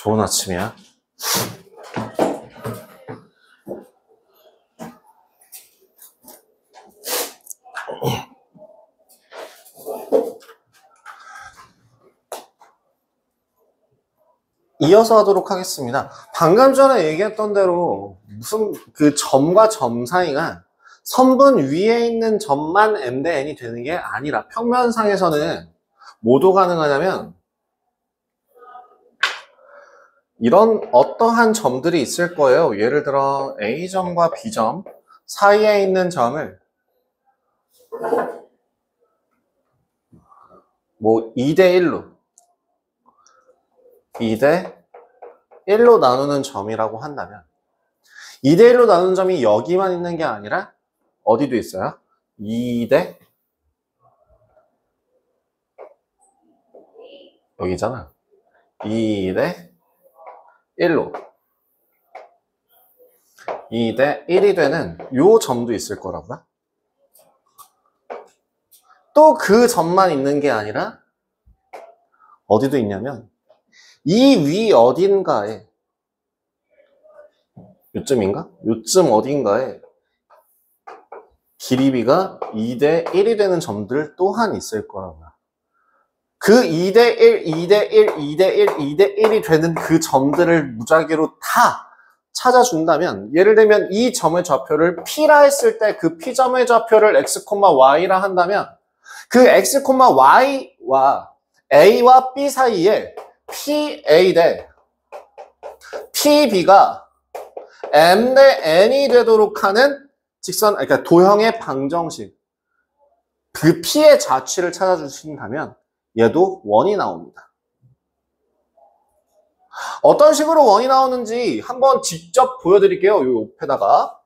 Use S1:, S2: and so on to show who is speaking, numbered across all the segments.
S1: 좋은 아침이야. 이어서 하도록 하겠습니다. 방금 전에 얘기했던 대로 무슨 그 점과 점 사이가 선분 위에 있는 점만 m 대 n이 되는 게 아니라 평면상에서는 뭐도 가능하냐면 이런 어떠한 점들이 있을 거예요. 예를 들어 A점과 B점 사이에 있는 점을 뭐 2대 1로 2대 1로 나누는 점이라고 한다면 2대 1로 나누는 점이 여기만 있는 게 아니라 어디도 있어요? 2대 여기잖아. 2대 1로 2대 1이 되는 요 점도 있을 거라고요. 또 그 점만 있는 게 아니라 어디도 있냐면 이 위 어딘가에 요쯤인가? 요쯤 어딘가에 길이비가 2대 1이 되는 점들 또한 있을 거라고요. 그 2대 1, 2대 1, 2대 1, 2대 1이 되는 그 점들을 무작위로 다 찾아준다면 예를 들면 이 점의 좌표를 P라 했을 때 그 P점의 좌표를 X, Y라 한다면 그 X, Y와 A와 B 사이에 PA 대 PB가 M 대 N이 되도록 하는 직선, 그러니까 도형의 방정식 그 P의 좌치를 찾아주신다면 얘도 원이 나옵니다. 어떤 식으로 원이 나오는지 한번 직접 보여드릴게요. 이 옆에다가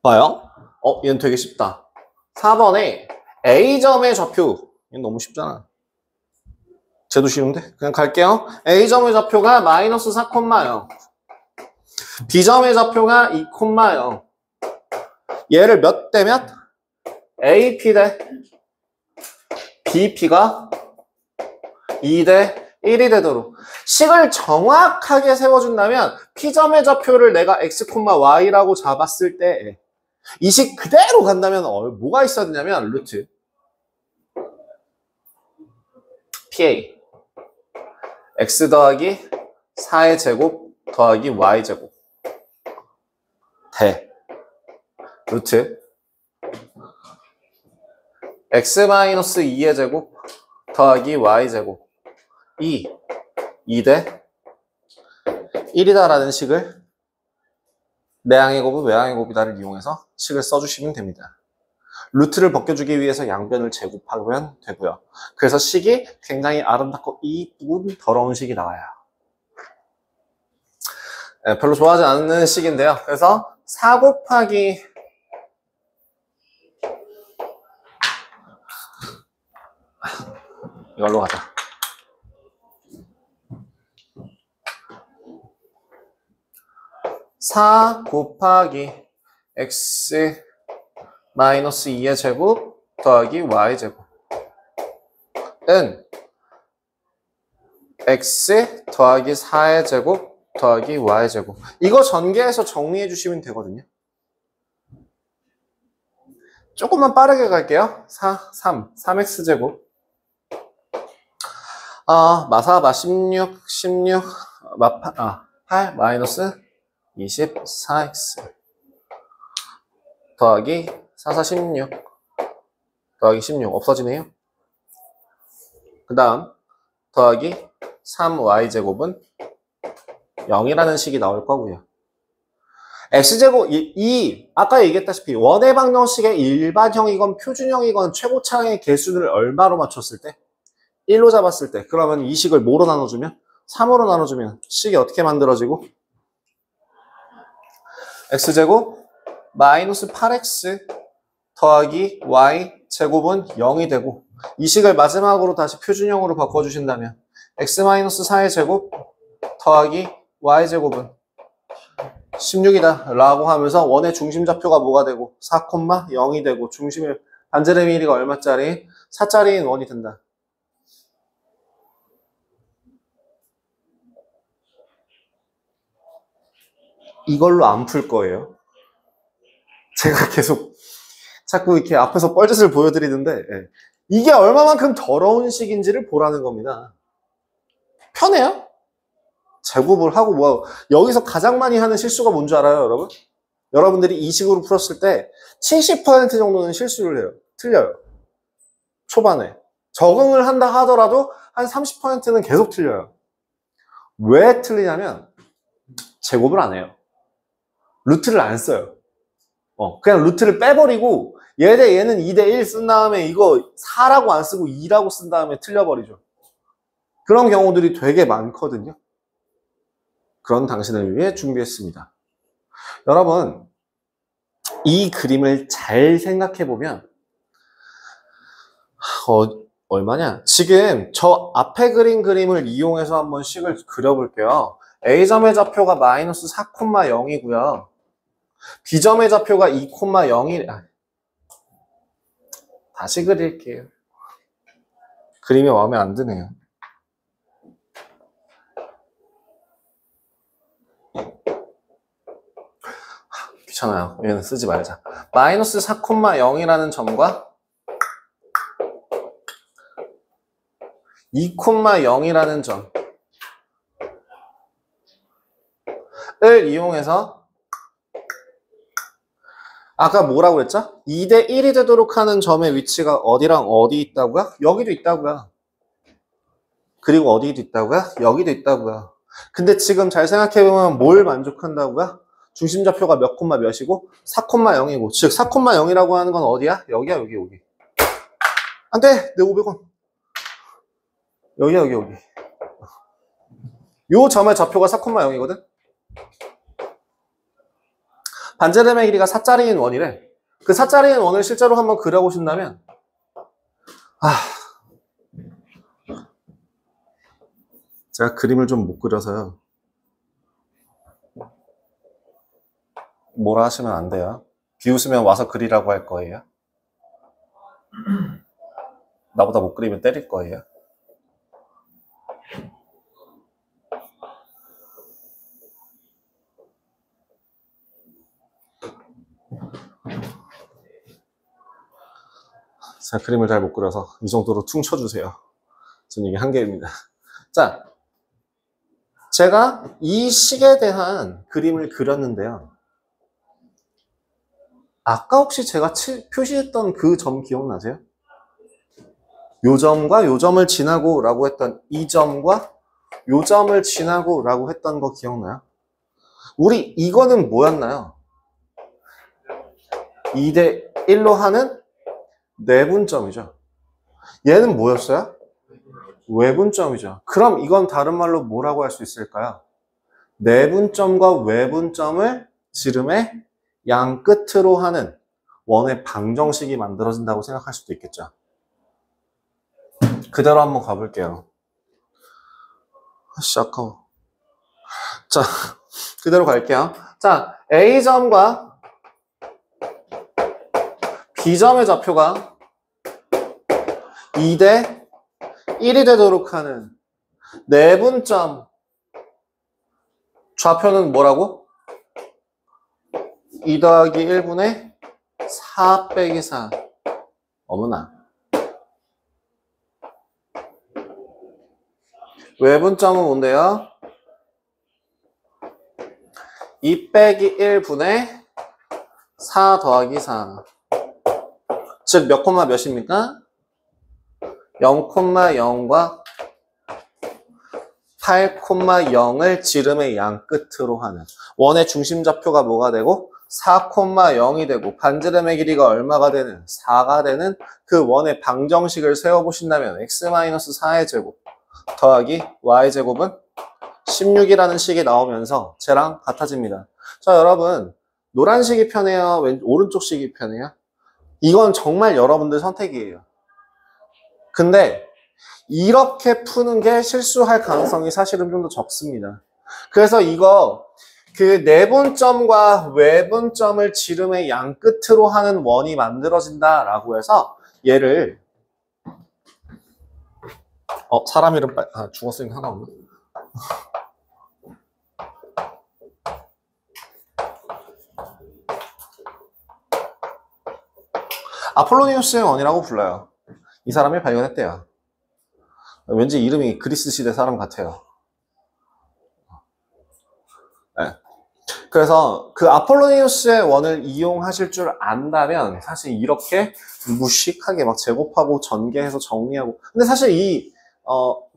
S1: 봐요. 얘는 되게 쉽다. 4번에 A점의 좌표. 얘는 너무 쉽잖아. 쟤도 쉬운데? 그냥 갈게요. A점의 좌표가 마이너스 4,0. B점의 좌표가 2,0. 얘를 몇 대 몇? AP 대 BP가 2 대 1이 되도록 식을 정확하게 세워준다면 P점의 좌표를 내가 X, Y라고 잡았을 때 이 식 그대로 간다면 뭐가 있어야 되냐면 루트 PA X 더하기 4의 제곱 더하기 Y 제곱 대 루트 X-2의 제곱 더하기 Y 제곱 2 대 1이다라는 식을 내항의 곱은 외항의 곱이다를 이용해서 식을 써주시면 됩니다. 루트를 벗겨주기 위해서 양변을 제곱하면 되고요. 그래서 식이 굉장히 아름답고 이쁜 더러운 식이 나와요. 네, 별로 좋아하지 않는 식인데요. 그래서 4 곱하기 이걸로 가자. 4 곱하기 X 마이너스 2의 제곱 더하기 Y 제곱은 X 더하기 4의 제곱 더하기 Y 제곱. 이거 전개해서 정리해 주시면 되거든요. 조금만 빠르게 갈게요. 3x 제곱. 마사 16, 8 마이너스 24x 더하기 4, 16 더하기 16 없어지네요. 그 다음 더하기 3y제곱은 0이라는 식이 나올 거고요. x제곱, 아까 얘기했다시피 원의 방정식의 일반형이건 표준형이건 최고차의 개수를 얼마로 맞췄을 때? 1로 잡았을 때. 그러면 이 식을 뭐로 나눠주면? 3으로 나눠주면 식이 어떻게 만들어지고? x제곱 마이너스 8x 더하기 y제곱은 0이 되고 이 식을 마지막으로 다시 표준형으로 바꿔주신다면 x 마이너스 4의 제곱 더하기 y제곱은 16이다 라고 하면서 원의 중심 좌표가 뭐가 되고 4,0이 되고 중심의 반지름의 길이가 얼마짜리? 4짜리인 원이 된다. 이걸로 안 풀 거예요. 제가 계속 자꾸 이렇게 앞에서 뻘짓을 보여드리는데 이게 얼마만큼 더러운 식인지를 보라는 겁니다. 편해요? 제곱을 하고 뭐 여기서 가장 많이 하는 실수가 뭔지 알아요, 여러분? 여러분들이 이 식으로 풀었을 때 70% 정도는 실수를 해요. 틀려요. 초반에. 적응을 한다 하더라도 한 30%는 계속 틀려요. 왜 틀리냐면 제곱을 안 해요. 루트를 안 써요. 그냥 루트를 빼버리고 얘 대 얘는 2대 1 쓴 다음에 이거 4라고 안 쓰고 2라고 쓴 다음에 틀려버리죠. 그런 경우들이 되게 많거든요. 그런 당신을 위해 준비했습니다. 여러분, 이 그림을 잘 생각해보면 얼마냐? 지금 저 앞에 그린 그림을 이용해서 한번 식을 그려볼게요. A점의 좌표가 마이너스 4,0이고요. B점의 좌표가 2,0. 다시 그릴게요. 그림이 마음에 안 드네요. 귀찮아요. 얘는 쓰지 말자. 마이너스 4,0이라는 점과 2,0이라는 점을 이용해서 아까 뭐라고 그랬죠? 2대 1이 되도록 하는 점의 위치가 어디랑 어디 있다고요? 여기도 있다고요. 그리고 어디도 있다고요? 여기도 있다고요. 근데 지금 잘 생각해보면 뭘 만족한다고요? 중심좌표가 몇 콤마 몇이고 4,0이고 즉 4,0이라고 하는 건 어디야? 여기야 여기. 안돼! 내 500원. 여기야 여기. 요 점의 좌표가 4,0이거든? 반지름의 길이가 4짜리인 원이래. 그 4짜리인 원을 실제로 한번 그려보신다면 제가 그림을 좀 못 그려서요. 뭐라 하시면 안 돼요. 비웃으면 와서 그리라고 할 거예요. 나보다 못 그리면 때릴 거예요. 제가 그림을 잘 못 그려서 이 정도로 퉁쳐주세요. 전 이게 한계입니다. 자, 제가 이 식에 대한 그림을 그렸는데요. 아까 혹시 제가 표시했던 그 점 기억나세요? 요 점과 요 점을 지나고 라고 했던 이 점과 요 점을 지나고 라고 했던 거 기억나요? 우리 이거는 뭐였나요? 2대 1로 하는 내분점이죠. 얘는 뭐였어요? 외분점이죠. 그럼 이건 다른 말로 뭐라고 할 수 있을까요? 내분점과 외분점을 지름의 양 끝으로 하는 원의 방정식이 만들어진다고 생각할 수도 있겠죠. 그대로 한번 가볼게요. 아까워. 자, 그대로 갈게요. 자, A점과 B점의 좌표가 2대 1이 되도록 하는 내분점 좌표는 뭐라고? 2 더하기 1분의 4 빼기 4. 어머나. 외분점은 뭔데요? 2 빼기 1분의 4 더하기 4. 즉 몇 콤마 몇입니까? 0,0과 8,0을 지름의 양 끝으로 하는 원의 중심 좌표가 뭐가 되고 4,0이 되고 반지름의 길이가 얼마가 되는 4가 되는 그 원의 방정식을 세워보신다면 x-4의 제곱 더하기 y제곱은 16이라는 식이 나오면서 쟤랑 같아집니다. 자, 여러분 노란 식이 편해요? 오른쪽 식이 편해요? 이건 정말 여러분들 선택이에요. 근데 이렇게 푸는 게 실수할 가능성이 사실은 좀 더 적습니다. 그래서 이거 그 내분점과 외분점을 지름의 양 끝으로 하는 원이 만들어진다라고 해서 얘를 사람 이름 죽었으니까 상관없나? 아폴로니우스의 원이라고 불러요. 이 사람이 발견했대요. 왠지 이름이 그리스 시대 사람 같아요. 네. 그래서 그 아폴로니우스의 원을 이용하실 줄 안다면 사실 이렇게 무식하게 막 제곱하고 전개해서 정리하고, 근데 사실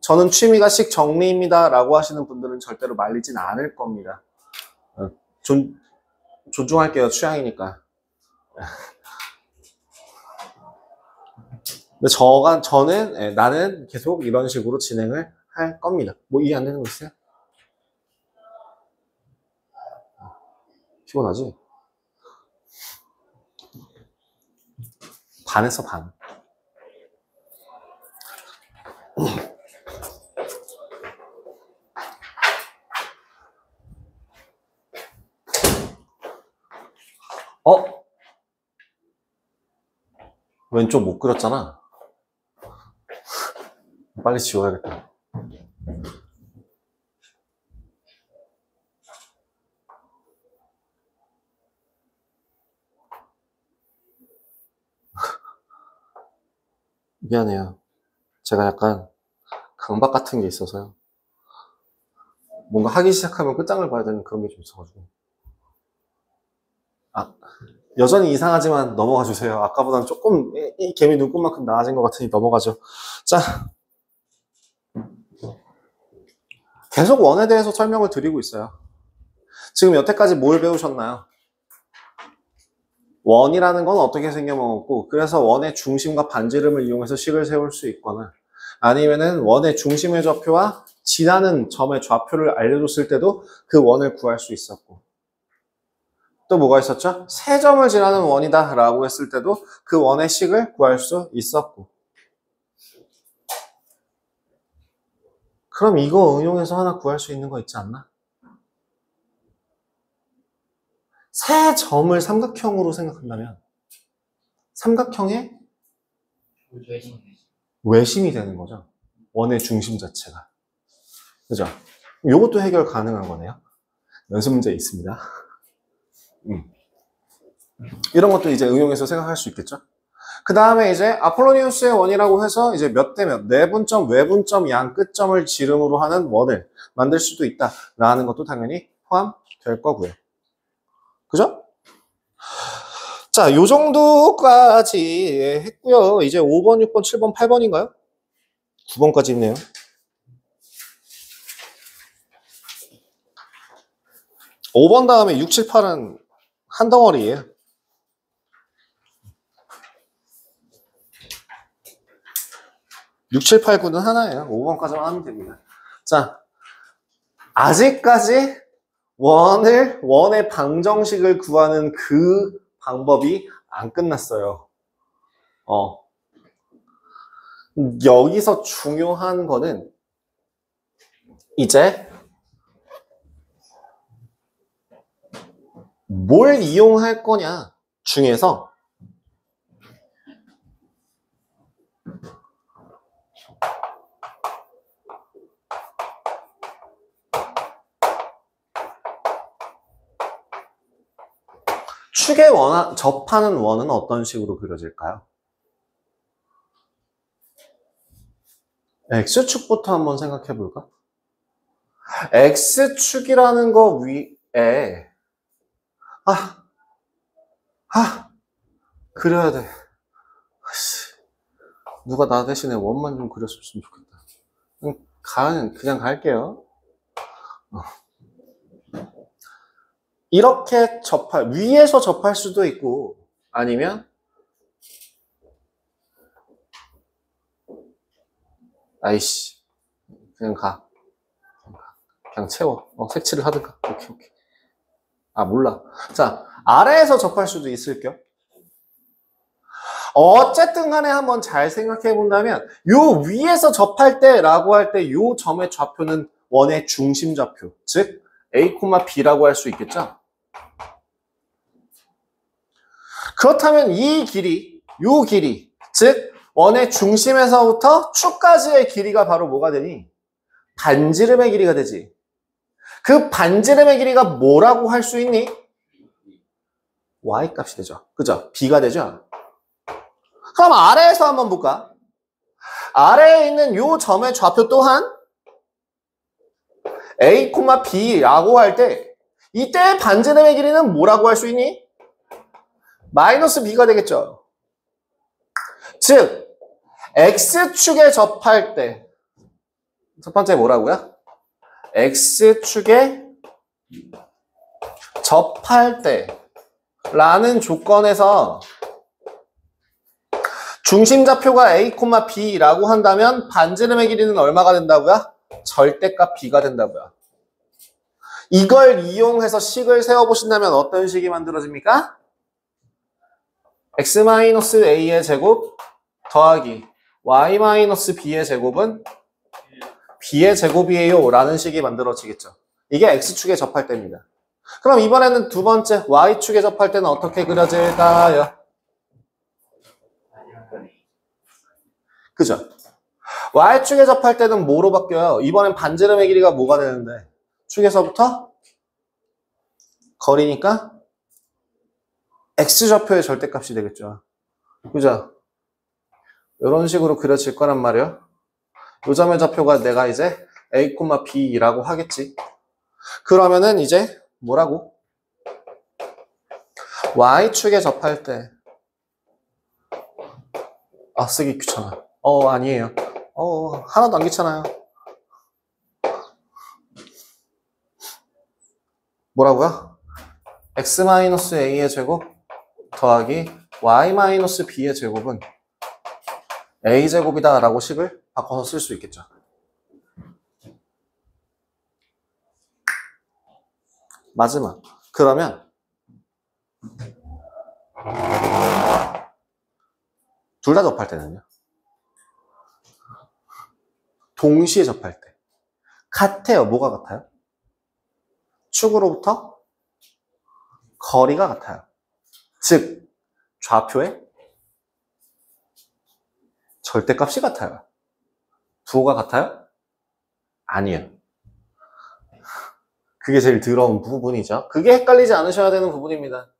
S1: 저는 취미가 식 정리입니다 라고 하시는 분들은 절대로 말리진 않을 겁니다. 존중할게요. 취향이니까. 근데 저는 나는 계속 이런 식으로 진행을 할 겁니다. 뭐 이해 안 되는 거 있어요? 피곤하지? 반에서 반. 왼쪽 못 그렸잖아. 빨리 지워야겠다. 미안해요. 제가 약간 강박 같은 게 있어서요. 뭔가 하기 시작하면 끝장을 봐야 되는 그런 게 좀 있어가지고. 여전히 이상하지만 넘어가 주세요. 아까보다는 조금 이 개미 눈곱만큼 나아진 것 같으니 넘어가죠. 자, 계속 원에 대해서 설명을 드리고 있어요. 지금 여태까지 뭘 배우셨나요? 원이라는 건 어떻게 생겨먹었고, 그래서 원의 중심과 반지름을 이용해서 식을 세울 수 있거나, 아니면은 원의 중심의 좌표와 지나는 점의 좌표를 알려줬을 때도 그 원을 구할 수 있었고, 또 뭐가 있었죠? 세 점을 지나는 원이다 라고 했을 때도 그 원의 식을 구할 수 있었고. 그럼 이거 응용해서 하나 구할 수 있는 거 있지 않나? 세 점을 삼각형으로 생각한다면 삼각형의 외심이 되는 거죠. 원의 중심 자체가. 그죠? 이것도 해결 가능한 거네요. 연습 문제 있습니다. 이런 것도 이제 응용해서 생각할 수 있겠죠. 그 다음에 이제 아폴로니우스의 원이라고 해서 이제 몇 대 몇, 내분점, 외분점, 양 끝점을 지름으로 하는 원을 만들 수도 있다라는 것도 당연히 포함될 거고요. 그죠? 자, 요 정도까지 했고요. 이제 5번, 6번, 7번, 8번인가요? 9번까지 있네요. 5번 다음에 6, 7, 8은 한 덩어리예요. 6, 7, 8, 9는 하나예요. 5번까지만 하면 됩니다. 자, 아직까지 원의 방정식을 구하는 그 방법이 안 끝났어요. 여기서 중요한 거는 이제 뭘 이용할 거냐 중에서 축에 접하는 원은 어떤 식으로 그려질까요? X축부터 한번 생각해 볼까? X축이라는 거 위에 그려야 돼. 누가 나 대신에 원만 좀 그렸으면 좋겠다. 그냥 갈게요. 이렇게 위에서 접할 수도 있고, 아니면, 아이씨, 그냥 가. 그냥 채워. 색칠을 하든가. 오케이. 몰라. 자, 아래에서 접할 수도 있을 겸. 어쨌든 간에 한번 잘 생각해 본다면, 요 위에서 접할 때 라고 할 때 요 점의 좌표는 원의 중심 좌표, 즉, a, b라고 할 수 있겠죠? 그렇다면 이 길이, 요 길이, 즉 원의 중심에서부터 축까지의 길이가 바로 뭐가 되니? 반지름의 길이가 되지. 그 반지름의 길이가 뭐라고 할 수 있니? y 값이 되죠. 그죠? b가 되죠? 그럼 아래에서 한번 볼까? 아래에 있는 요 점의 좌표 또한 a, b라고 할 때 이때의 반지름의 길이는 뭐라고 할 수 있니? 마이너스 b가 되겠죠. 즉 x축에 접할 때 첫 번째 뭐라고요? x축에 접할 때 라는 조건에서 중심좌표가 a, b라고 한다면 반지름의 길이는 얼마가 된다고요? 절대값 b가 된다고요. 이걸 이용해서 식을 세워보신다면 어떤 식이 만들어집니까? x-a의 제곱 더하기 y-b의 제곱은 b의 제곱이에요 라는 식이 만들어지겠죠. 이게 x축에 접할 때입니다. 그럼 이번에는 두 번째 y축에 접할 때는 어떻게 그려질까요? 그죠? y축에 접할 때는 뭐로 바뀌어요? 이번엔 반지름의 길이가 뭐가 되는데 축에서부터 거리니까 x좌표의 절대값이 되겠죠. 그죠? 이런 식으로 그려질 거란 말이에요. 요 점의 좌표가 내가 이제 a, b라고 하겠지. 그러면은 이제 뭐라고? y축에 접할 때 쓰기 귀찮아. 아니에요. 하나도 안 귀찮아요. 뭐라고요? x-a의 제곱 더하기 y-b의 제곱은 a제곱이다 라고 식을 바꿔서 쓸 수 있겠죠. 마지막. 그러면 둘 다 접할 때는요? 동시에 접할 때 같아요. 뭐가 같아요? 축으로부터 거리가 같아요. 즉 좌표의 절대값이 같아요. 부호가 같아요? 아니에요. 그게 제일 더러운 부분이죠. 그게 헷갈리지 않으셔야 되는 부분입니다.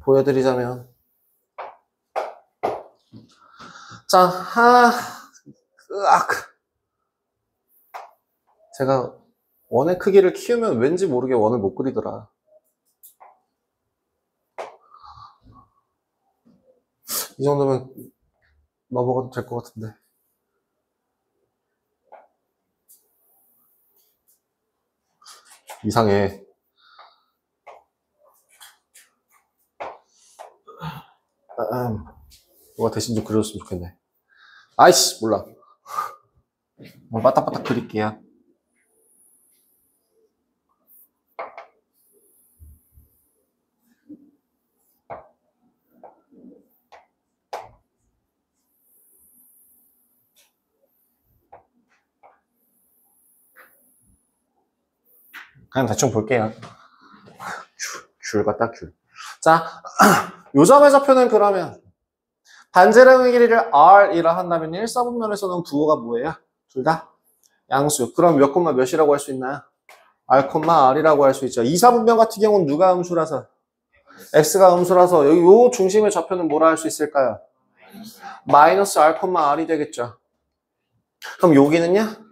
S1: 보여드리자면 자, 제가 원의 크기를 키우면 왠지 모르게 원을 못 그리더라. 이 정도면 넘어가도 될 것 같은데. 이상해. 누가 대신 좀 그려줬으면 좋겠네. 아이씨, 몰라. 빠딱빠딱 그릴게요. 그냥 대충 볼게요. 귤 같다, 귤. 자, 요 점의 좌표는 그러면 반지름의 길이를 r이라 한다면 1사분면에서는 부호가 뭐예요? 둘 다 양수. 그럼 몇 콤마 몇이라고 할 수 있나요? r, r이라고 할 수 있죠. 2사분면 같은 경우는 누가 음수라서? x가 음수라서 여기 요 중심의 좌표는 뭐라 할 수 있을까요? 마이너스 r, r이 되겠죠. 그럼 여기는요?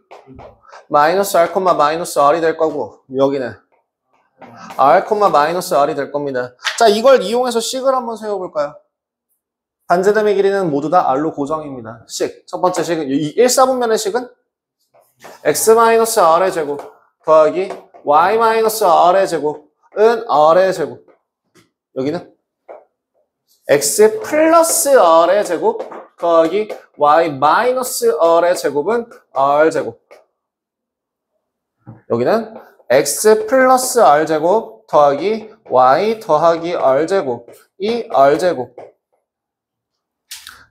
S1: 마이너스 r, 마이너스 r이 될 거고 여기는 r, 마이너스 r이 될 겁니다. 자, 이걸 이용해서 식을 한번 세워볼까요? 반지름의 길이는 모두 다 r로 고정입니다. 식. 첫 번째 식은 이 1사분면의 식은 x-r의 제곱 더하기 y-r의 제곱은 r의 제곱. 여기는 x 플러스 r의 제곱 더하기 y-r의 제곱은 r제곱. 여기는 x 플러스 r제곱 더하기 y 더하기 r제곱 이 r제곱.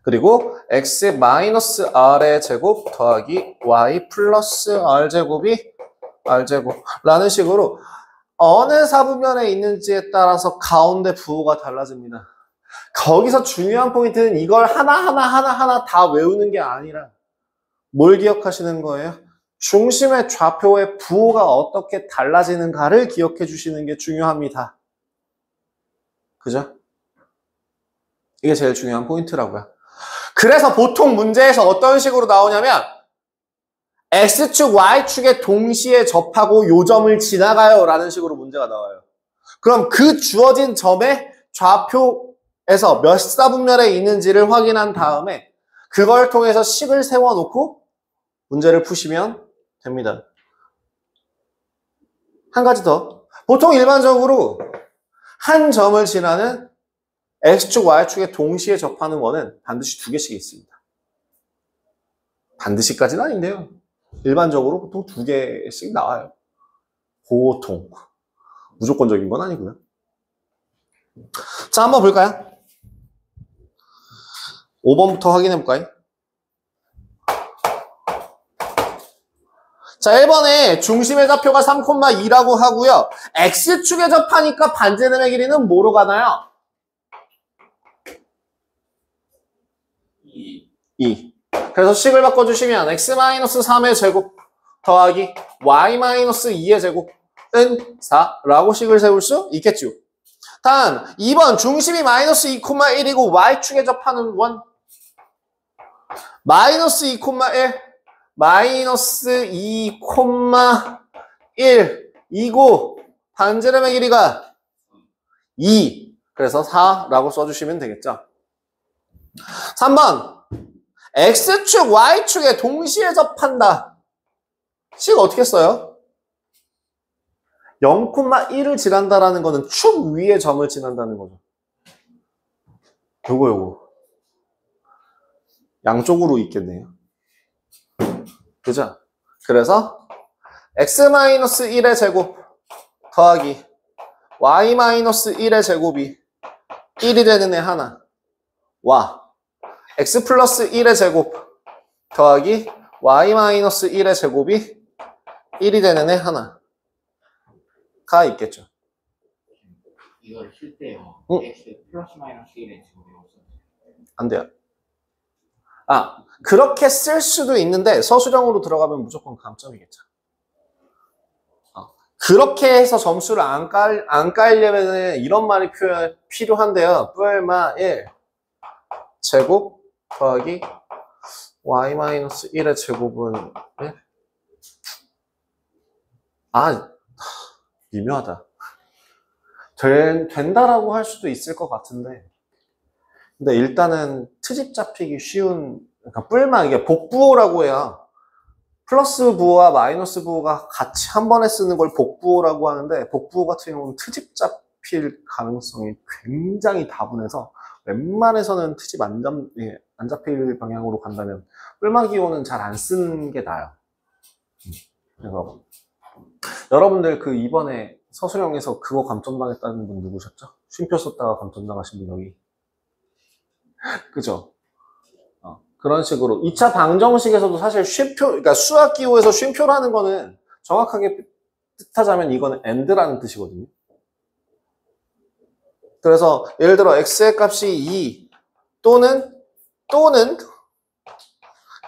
S1: 그리고 x 마이너스 r의 제곱 더하기 y 플러스 r제곱이 R제곱 라는 식으로 어느 사분면에 있는지에 따라서 가운데 부호가 달라집니다. 거기서 중요한 포인트는 이걸 하나하나 다 외우는 게 아니라 뭘 기억하시는 거예요? 중심의 좌표의 부호가 어떻게 달라지는가를 기억해 주시는 게 중요합니다. 그죠? 이게 제일 중요한 포인트라고요. 그래서 보통 문제에서 어떤 식으로 나오냐면 X축, Y축에 동시에 접하고 요점을 지나가요 라는 식으로 문제가 나와요. 그럼 그 주어진 점의 좌표에서 몇 사분면에 있는지를 확인한 다음에 그걸 통해서 식을 세워놓고 문제를 푸시면 됩니다. 한 가지 더. 보통 일반적으로 한 점을 지나는 X축, Y축에 동시에 접하는 원은 반드시 2개씩 있습니다. 반드시까지는 아닌데요. 일반적으로 보통 2개씩 나와요. 보통. 무조건적인 건 아니고요. 자, 한번 볼까요? 5번부터 확인해 볼까요? 자, 1번에 중심의 좌표가 3,2라고 하고요. X축에 접하니까 반지름의 길이는 뭐로 가나요? 2. 그래서 식을 바꿔주시면 x-3의 제곱 더하기 y-2의 제곱은 4라고 식을 세울 수 있겠죠. 다음 2번 중심이 마이너스 2,1이고 y축에 접하는 원 마이너스 2,1 마이너스 2,1이고 반지름의 길이가 2 그래서 4라고 써주시면 되겠죠. 3번 X축, Y축에 동시에 접한다. 식 어떻게 써요? 0,1을 지난다라는 거는 축 위에 점을 지난다는 거죠. 요거. 양쪽으로 있겠네요. 그죠? 그래서 X-1의 제곱 더하기 Y-1의 제곱이 1이 되는 애 하나. 와. X 플러스 1의 제곱 더하기 Y-1의 제곱이 1이 되는 애 하나가 있겠죠.
S2: 이걸 쓸 때요. X 플러스 마이너스 1의 제곱이 없어요.
S1: 안 돼요. 아, 그렇게 쓸 수도 있는데 서술형으로 들어가면 무조건 감점이겠죠. 그렇게 해서 점수를 안 깔려면 이런 말이 필요한데요. 뿔마 1 제곱 더하기 y-1의 제곱은 네? 미묘하다. 된다라고 할 수도 있을 것 같은데 근데 일단은 트집 잡히기 쉬운 그러니까 뿔마 이게 복부호라고 해요. 플러스 부호와 마이너스 부호가 같이 한 번에 쓰는 걸 복부호라고 하는데 복부호 같은 경우는 트집 잡힐 가능성이 굉장히 다분해서 웬만해서는 트집 안 잡힐 방향으로 간다면 뿔마기호는 잘 안 쓰는 게 나아요. 그래서 여러분들 그 이번에 서술형에서 그거 감점당했다는 분 누구셨죠? 쉼표 썼다가 감점당하신 분 여기. 그죠? 그런 식으로 2차 방정식에서도 사실 쉼표, 그러니까 수학기호에서 쉼표라는 거는 정확하게 뜻하자면 이거는 and라는 뜻이거든요. 그래서 예를 들어 x의 값이 2 또는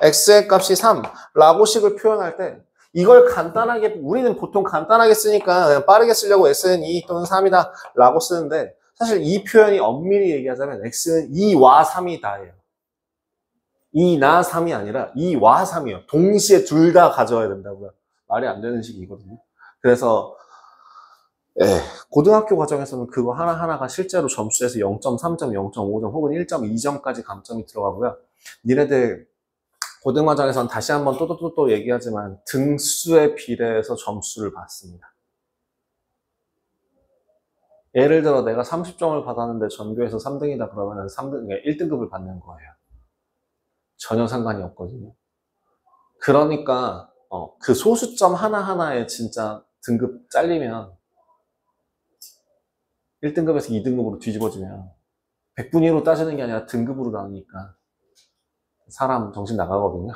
S1: x의 값이 3라고 식을 표현할 때 이걸 간단하게 우리는 보통 간단하게 쓰니까 그냥 빠르게 쓰려고 x는 2 또는 3이다 라고 쓰는데 사실 이 표현이 엄밀히 얘기하자면 x는 2와 3이 다예요. 2나 3이 아니라 2와 3이요. 동시에 둘 다 가져와야 된다고요. 말이 안 되는 식이거든요. 그래서 고등학교 과정에서는 그거 하나하나가 실제로 점수에서 0.3점, 0.5점 혹은 1.2점까지 감점이 들어가고요. 니네들 고등과정에서는 다시 한번 또 얘기하지만 등수에 비례해서 점수를 받습니다. 예를 들어 내가 30점을 받았는데 전교에서 3등이다 그러면 1등급을 받는 거예요. 전혀 상관이 없거든요. 그러니까 그 소수점 하나하나에 진짜 등급 잘리면 1등급에서 2등급으로 뒤집어지면 100분위 1로 따지는 게 아니라 등급으로 나오니까 사람 정신 나가거든요.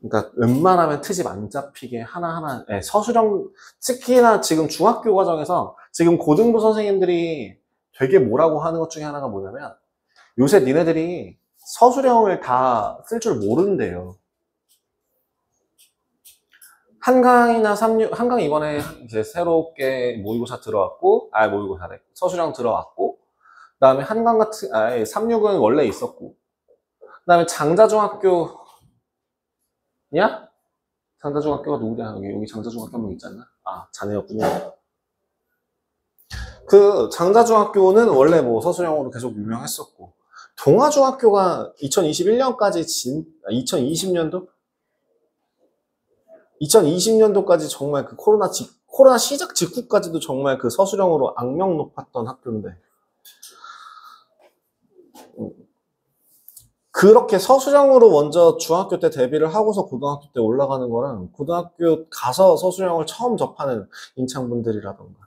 S1: 그러니까 웬만하면 트집 안 잡히게 하나하나, 예, 서술형, 특히나 지금 중학교 과정에서 지금 고등부 선생님들이 되게 뭐라고 하는 것 중에 하나가 뭐냐면 요새 니네들이 서술형을 다 쓸 줄 모른대요. 한강이나 한강 이번에 이제 새롭게 모의고사 들어왔고, 모의고사래. 서술형 들어왔고, 그 다음에 한강 같은, 36은 원래 있었고, 그 다음에 장자중학교, 야? 장자중학교가 누구냐? 여기 장자중학교 한 명 있지 않나? 아, 자네였군요. 그 장자중학교는 원래 뭐 서술형으로 계속 유명했었고, 동아중학교가 2021년까지 2020년도? 2020년도까지 정말 그 코로나 시작 직후까지도 정말 그 서술형으로 악명 높았던 학교인데, 그렇게 서술형으로 먼저 중학교 때 데뷔를 하고서 고등학교 때 올라가는 거랑 고등학교 가서 서술형을 처음 접하는 인창분들이라던가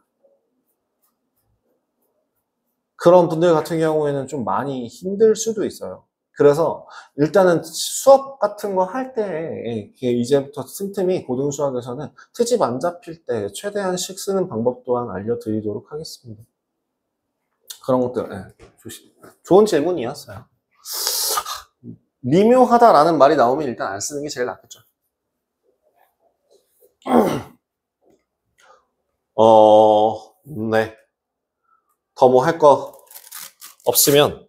S1: 그런 분들 같은 경우에는 좀 많이 힘들 수도 있어요. 그래서 일단은 수업 같은 거 할 때 이제부터 틈틈이 고등수학에서는 트집 안 잡힐 때 최대한씩 쓰는 방법 또한 알려드리도록 하겠습니다. 그런 것들 좋은 질문이었어요. 미묘하다라는 말이 나오면 일단 안 쓰는 게 제일 낫겠죠. 네. 더 뭐 할 거 없으면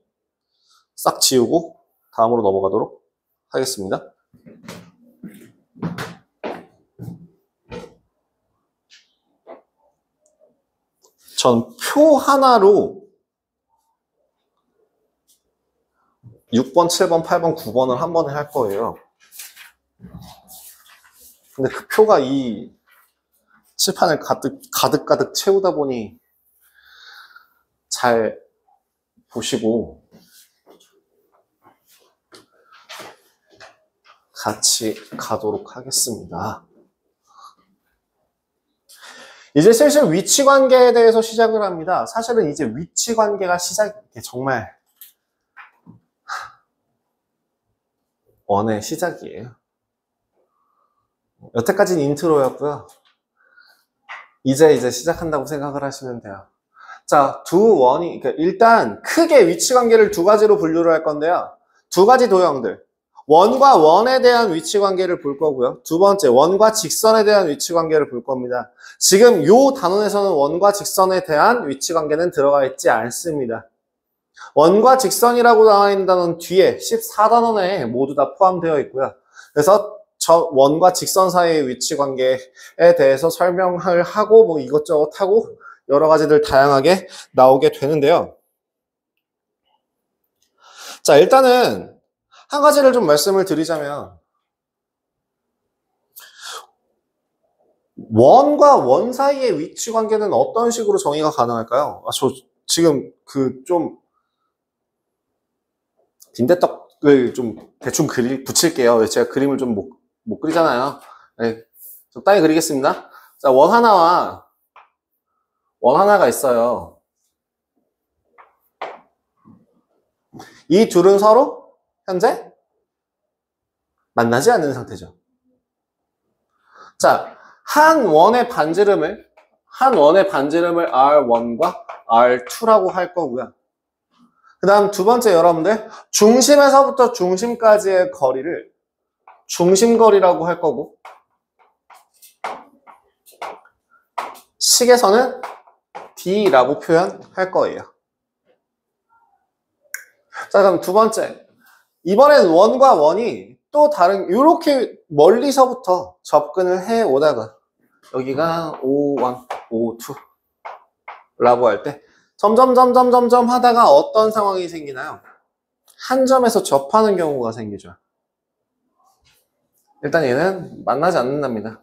S1: 싹 지우고 다음으로 넘어가도록 하겠습니다. 전 표 하나로 6번, 7번, 8번, 9번을 한 번에 할 거예요. 근데 그 표가 이 칠판을 가득 채우다 보니 잘 보시고 같이 가도록 하겠습니다. 이제 슬슬 위치 관계에 대해서 시작을 합니다. 사실은 이제 위치 관계가 정말 원의 시작이에요. 여태까지는 인트로였고요. 이제 시작한다고 생각을 하시면 돼요. 자, 그러니까 일단 크게 위치 관계를 두 가지로 분류를 할 건데요. 두 가지 도형들. 원과 원에 대한 위치 관계를 볼 거고요. 두 번째, 원과 직선에 대한 위치 관계를 볼 겁니다. 지금 요 단원에서는 원과 직선에 대한 위치 관계는 들어가 있지 않습니다. 원과 직선이라고 나와 있는 단원 뒤에 14단원에 모두 다 포함되어 있고요. 그래서 저 원과 직선 사이의 위치 관계에 대해서 설명을 하고 뭐 이것저것 하고 여러 가지들 다양하게 나오게 되는데요. 자, 일단은 한 가지를 좀 말씀을 드리자면 원과 원 사이의 위치 관계는 어떤 식으로 정의가 가능할까요? 저 지금 좀 빈대떡을 좀 대충 붙일게요. 제가 그림을 좀 못 그리잖아요. 네, 적당히 그리겠습니다. 자, 원 하나가 있어요. 이 둘은 서로 현재 만나지 않는 상태죠. 자, 한 원의 반지름을 R1과 R2라고 할 거고요. 그 다음 두 번째 여러분들, 중심에서부터 중심까지의 거리를 중심거리라고 할 거고, 식에서는 D라고 표현할 거예요. 자, 그럼 두 번째. 이번엔 원과 원이 또 다른, 이렇게 멀리서부터 접근을 해 오다가, 여기가 O1, O2 라고 할 때, 점점 하다가 어떤 상황이 생기나요? 한 점에서 접하는 경우가 생기죠. 일단 얘는 만나지 않는답니다.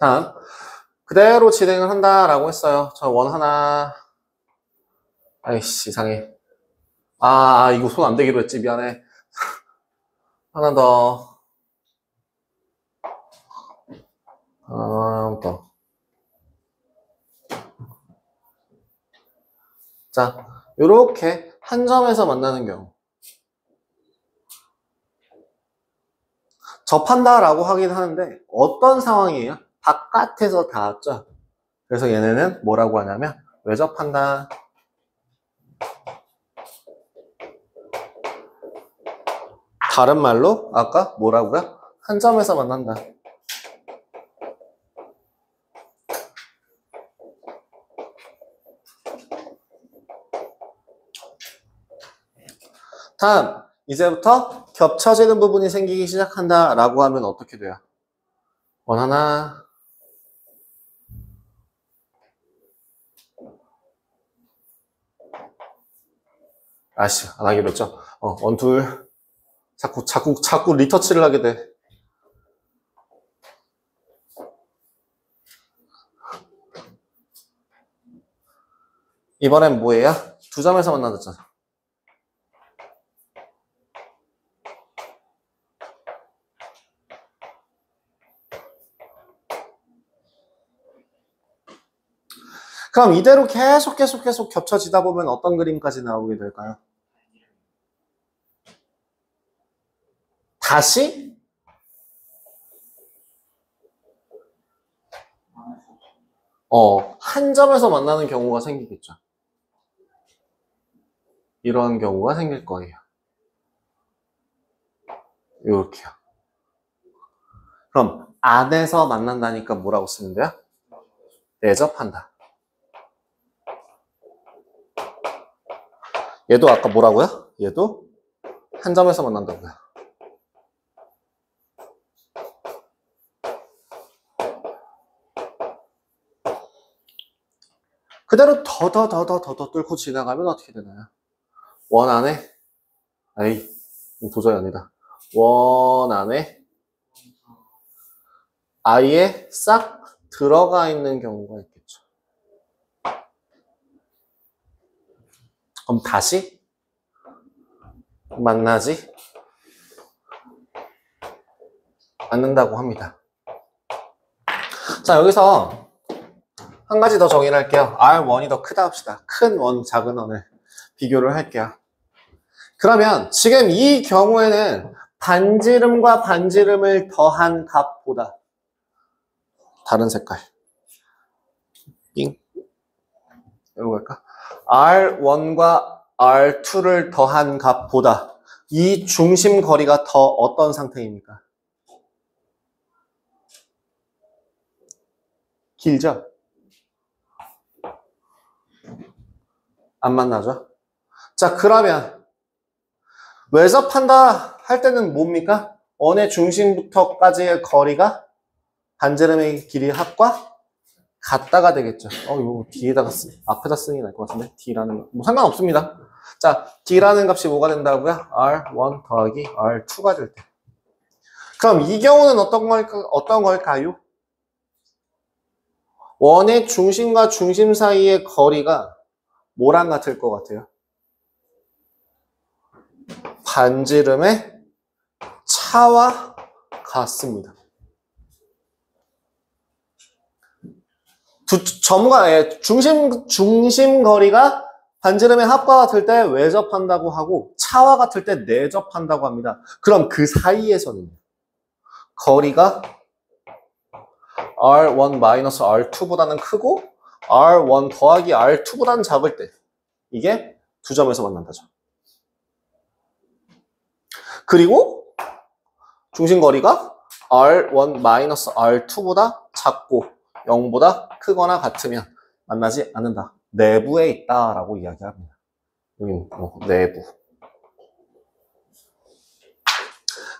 S1: 다음, 그대로 진행을 한다라고 했어요. 저 원 하나, 아이씨, 이상해. 이거 손 안 대기로 했지. 미안해. 하나 더. 하나 더. 자, 요렇게 한 점에서 만나는 경우. 접한다라고 하긴 하는데 어떤 상황이에요? 바깥에서 닿았죠. 그래서 얘네는 뭐라고 하냐면 외접한다. 다른 말로 아까 뭐라고요? 한 점에서 만난다. 다음, 이제부터 겹쳐지는 부분이 생기기 시작한다 라고 하면 어떻게 돼요? 원 하나, 아씨, 안 하기로 했죠? 원, 둘, 자꾸 리터치를 하게 돼. 이번엔 뭐예요? 두 점에서 만나졌잖아. 그럼 이대로 계속 겹쳐지다 보면 어떤 그림까지 나오게 될까요? 다시 한 점에서 만나는 경우가 생기겠죠. 이런 경우가 생길 거예요. 이렇게요. 그럼 안에서 만난다니까 뭐라고 쓰면 돼요? 내접한다. 얘도 아까 뭐라고요? 얘도 한 점에서 만난다고요. 그대로 더 뚫고 지나가면 어떻게 되나요? 원 안에, 에이, 도저히 아니다. 원 안에 아예 싹 들어가 있는 경우가 있겠죠. 그럼 다시 만나지 않는다고 합니다. 자, 여기서 한 가지 더 정의를 할게요. R1이 더 크다 합시다. 큰 원, 작은 원을 비교를 할게요. 그러면 지금 이 경우에는 반지름과 반지름을 더한 값보다 다른 색깔 삥 이거 볼까? R1과 R2를 더한 값보다 이 중심 거리가 더 어떤 상태입니까? 길죠? 안 만나죠? 자, 그러면 외접한다 할 때는 뭡니까? 원의 중심부터까지의 거리가 반지름의 길이 합과 같다가 되겠죠. 이거 뒤에다가 앞에다 쓰는 게 나을 것 같은데 D라는 뭐 상관없습니다. 자, D라는 값이 뭐가 된다고요? R1 더하기 R2가 될 때. 그럼 이 경우는 어떤 걸까요? 원의 중심과 중심 사이의 거리가 뭐랑 같을 것 같아요? 반지름의 차와 같습니다. 중심 거리가 반지름의 합과 같을 때 외접한다고 하고 차와 같을 때 내접한다고 합니다. 그럼 그 사이에서는 거리가 R1-R2보다는 크고 R1 더하기 R2보다는 작을 때 이게 두 점에서 만난다죠. 그리고 중심거리가 R1-R2보다 작고 0보다 크거나 같으면 만나지 않는다. 내부에 있다라고 이야기합니다. 여기 내부.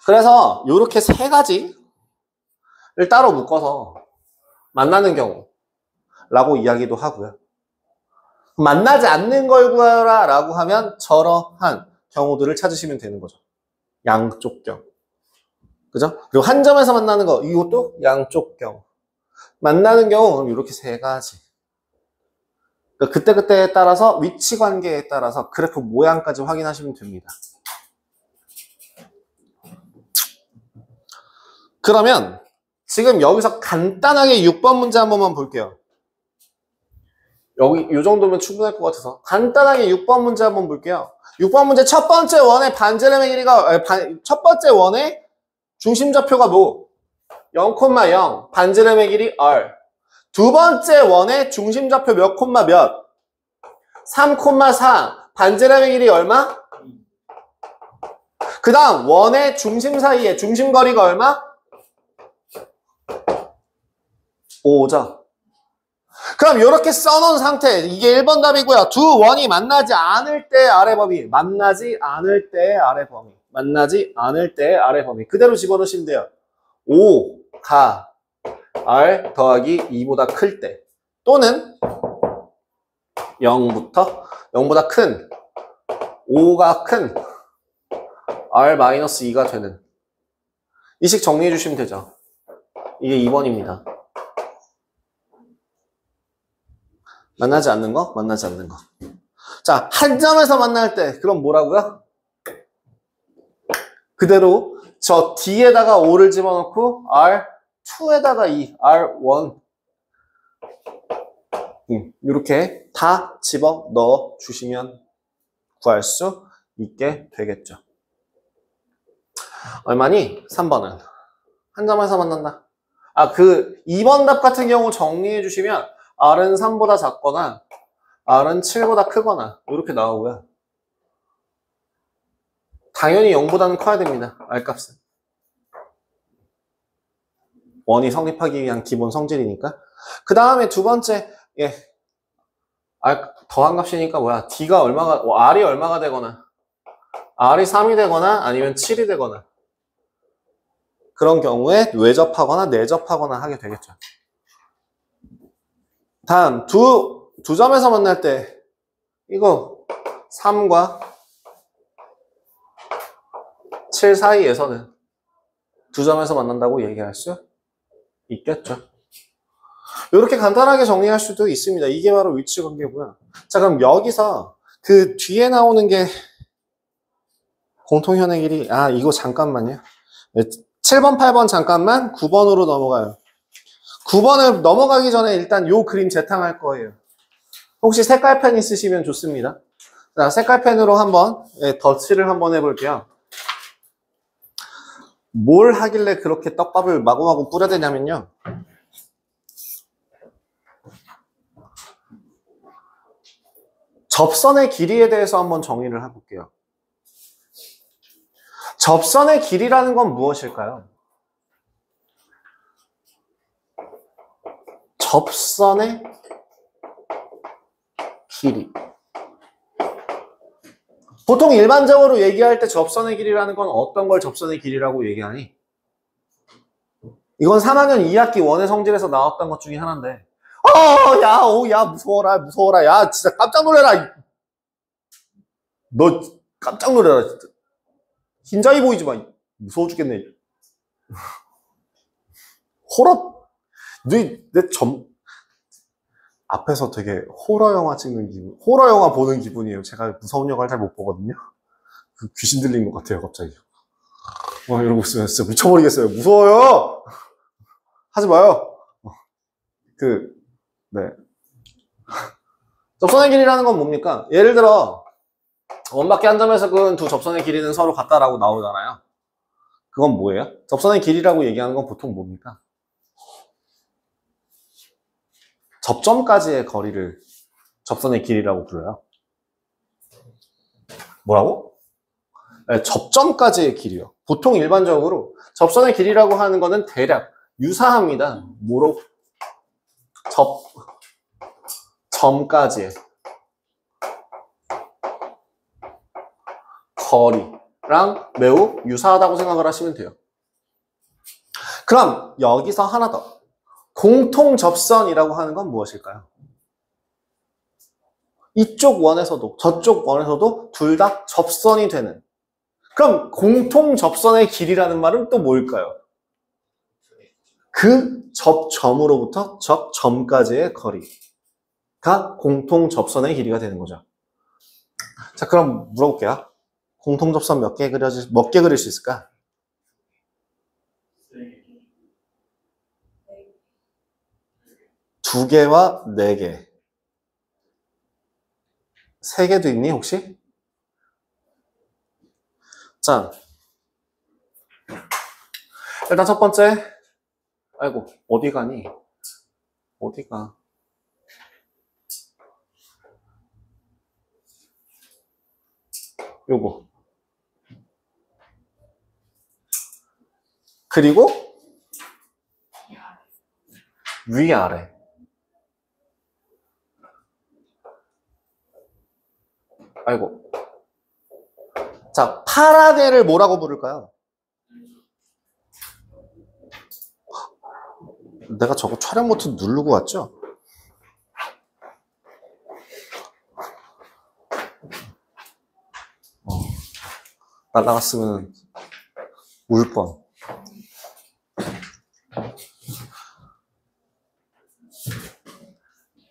S1: 그래서 이렇게 세 가지를 따로 묶어서 만나는 경우라고 이야기도 하고요. 만나지 않는 걸 구하라 라고 하면 저러한 경우들을 찾으시면 되는 거죠. 양쪽 경우. 그죠? 그리고 한 점에서 만나는 거, 이것도 양쪽 경우. 만나는 경우, 이렇게 세 가지. 그러니까 그때그때에 따라서, 위치 관계에 따라서 그래프 모양까지 확인하시면 됩니다. 그러면 지금 여기서 간단하게 6번 문제 한 번만 볼게요. 여기 이 정도면 충분할 것 같아서 간단하게 6번 문제 한번 볼게요. 6번 문제 첫 번째 원의 반지름의 길이가 첫 번째 원의 중심좌표가 뭐? 0,0 반지름의 길이 r. 두 번째 원의 중심좌표 몇 콤마 몇? 3,4 반지름의 길이 얼마? 그 다음 원의 중심 사이에 중심거리가 얼마? 5죠. 그럼 이렇게 써놓은 상태, 이게 1번 답이고요. 두 원이 만나지 않을 때 아래 범위, 만나지 않을 때 아래 범위, 만나지 않을 때 아래 범위 그대로 집어넣으시면 돼요. 5가 r 더하기 2보다 클 때 또는 0보다 큰 5가 큰 r-2가 되는 이 식 정리해 주시면 되죠. 이게 2번입니다. 만나지 않는 거, 만나지 않는 거. 자, 한 점에서 만날 때 그럼 뭐라고요? 그대로 저 D에다가 5를 집어넣고 R2에다가 2, R1 이렇게 다 집어넣어 주시면 구할 수 있게 되겠죠. 얼마니? 3번은 한 점에서 만난다. 그 2번 답 같은 경우 정리해 주시면 R은 3보다 작거나 R은 7보다 크거나 이렇게 나오고요. 당연히 0보다는 커야 됩니다. R값은. 원이 성립하기 위한 기본 성질이니까. 그 다음에 두 번째 R 더한 값이니까 뭐야? D가 얼마가 R이 얼마가 되거나 R이 3이 되거나 아니면 7이 되거나 그런 경우에 외접하거나 내접하거나 하게 되겠죠. 다음 두 점에서 만날 때 이거 3과 7 사이에서는 두 점에서 만난다고 얘기할 수 있겠죠. 이렇게 간단하게 정리할 수도 있습니다. 이게 바로 위치 관계고요. 자, 그럼 여기서 그 뒤에 나오는 게 공통현의 길이 이거 잠깐만요. 7번, 8번 잠깐만 9번으로 넘어가요. 9번을 넘어가기 전에 일단 요 그림 재탕할 거예요. 혹시 색깔펜 있으시면 좋습니다. 자, 색깔펜으로 한번 덧칠을 한번 해볼게요. 뭘 하길래 그렇게 떡밥을 마구마구 뿌려대냐면요. 접선의 길이에 대해서 한번 정의를 해볼게요. 접선의 길이라는 건 무엇일까요? 접선의 길이. 보통 일반적으로 얘기할 때 접선의 길이라는 건 어떤 걸 접선의 길이라고 얘기하니? 이건 3학년 2학기 원의 성질에서 나왔던 것 중에 하나인데 야, 무서워라. 야, 진짜 깜짝 놀래라. 너 깜짝 놀래라, 진짜. 흰자위 보이지 마. 무서워 죽겠네. 호러, 내 앞에서 되게 호러 영화 찍는 기분, 호러 영화 보는 기분이에요. 제가 무서운 영화를 잘 못 보거든요. 그 귀신 들린 것 같아요, 갑자기. 이러고 있으면 진짜 미쳐버리겠어요. 무서워요! 하지 마요. 네. 접선의 길이라는 건 뭡니까? 예를 들어, 원밖에 한 점에서 그은 두 접선의 길이는 서로 같다라고 나오잖아요. 그건 뭐예요? 접선의 길이라고 얘기하는 건 보통 뭡니까? 접점까지의 거리를 접선의 길이라고 불러요. 뭐라고? 네, 접점까지의 길이요. 보통 일반적으로 접선의 길이라고 하는 거는 대략 유사합니다. 뭐로? 점까지의 거리랑 매우 유사하다고 생각을 하시면 돼요. 그럼 여기서 하나 더. 공통 접선이라고 하는 건 무엇일까요? 이쪽 원에서도 저쪽 원에서도 둘 다 접선이 되는. 그럼 공통 접선의 길이라는 말은 또 뭘까요? 그 접점으로부터 접점까지의 거리가 공통 접선의 길이가 되는 거죠. 자, 그럼 물어볼게요. 공통 접선 몇 개 그릴 수 있을까? 2개와 4개. 3개도 있니, 혹시? 자, 일단 첫 번째. 아이고, 어디 가니? 어디가? 요거. 그리고 위아래. 아이고. 자, 파라데를 뭐라고 부를까요? 내가 저거 촬영 버튼 누르고 왔죠? 날라갔으면 울 뻔.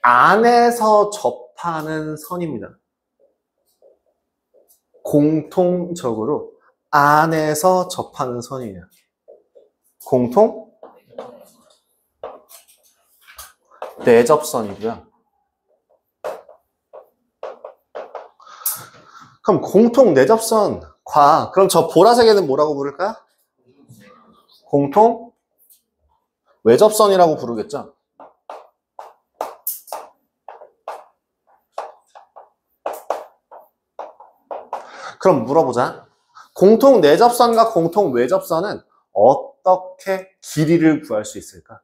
S1: 안에서 접하는 선입니다. 공통적으로 안에서 접하는 선이에요. 공통 내접선이고요. 그럼 공통 내접선과 그럼 저 보라색에는 뭐라고 부를까요? 공통 외접선이라고 부르겠죠? 그럼 물어보자. 공통 내접선과 공통 외접선은 어떻게 길이를 구할 수 있을까?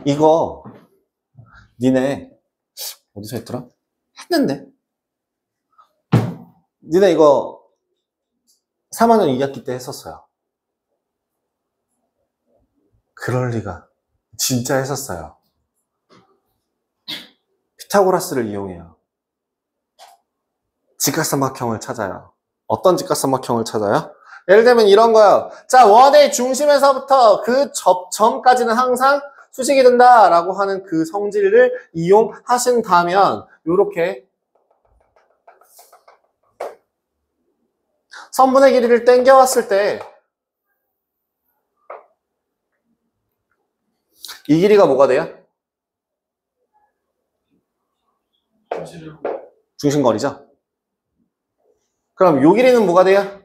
S1: 이거 니네 어디서 했더라? 했는데 니네 이거 3학년 2학기 때 했었어요. 그럴 리가. 진짜 했었어요. 피타고라스를 이용해요. 직각삼각형을 찾아요. 어떤 직각삼각형을 찾아요? 예를 들면 이런 거요. 자, 원의 중심에서부터 그 접점까지는 항상 수직이 된다라고 하는 그 성질을 이용하신다면 이렇게 선분의 길이를 땡겨왔을 때 이 길이가 뭐가 돼요? 중심거리죠? 그럼 요 길이는 뭐가 돼요?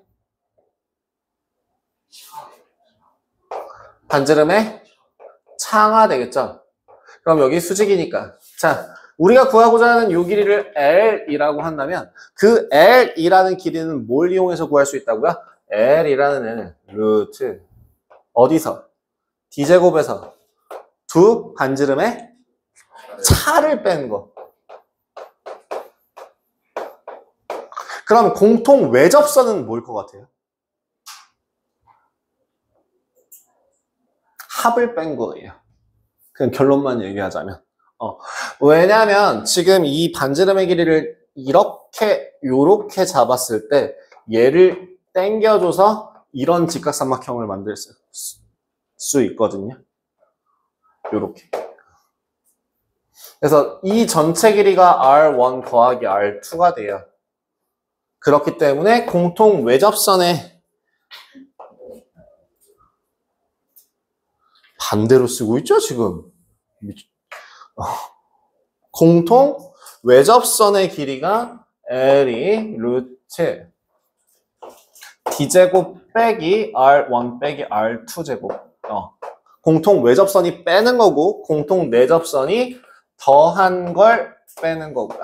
S1: 반지름의 차가 되겠죠? 그럼 여기 수직이니까. 자, 우리가 구하고자 하는 요 길이를 L이라고 한다면 그 L이라는 길이는 뭘 이용해서 구할 수 있다고요? L이라는 애는 루트 어디서? D제곱에서 두 반지름의 차를 뺀 거. 그럼 공통 외접선은 뭘 것 같아요? 합을 뺀 거예요. 그냥 결론만 얘기하자면. 왜냐면 지금 이 반지름의 길이를 요렇게 잡았을 때 얘를 당겨줘서 이런 직각삼각형을 만들 수 있거든요. 요렇게. 그래서 이 전체 길이가 R1 더하기 R2가 돼요. 그렇기 때문에 공통 외접선에 반대로 쓰고 있죠, 지금. 공통 외접선의 길이가 L이 루트 D제곱 빼기 R1 빼기 R2 제곱. 공통 외접선이 빼는 거고 공통 내접선이 더한 걸 빼는 거고요.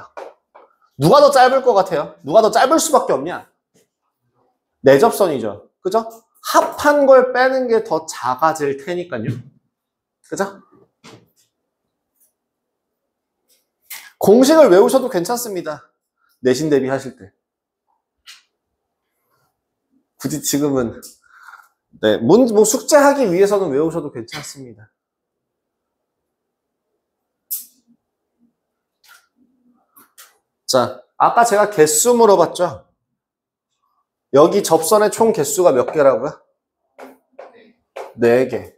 S1: 누가 더 짧을 것 같아요? 누가 더 짧을 수밖에 없냐? 내접선이죠. 그죠? 합한 걸 빼는 게 더 작아질 테니까요. 그죠? 공식을 외우셔도 괜찮습니다. 내신 대비하실 때. 굳이 지금은 네, 뭐 숙제하기 위해서는 외우셔도 괜찮습니다. 자, 아까 제가 개수 물어봤죠? 여기 접선의 총 개수가 몇 개라고요? 4개.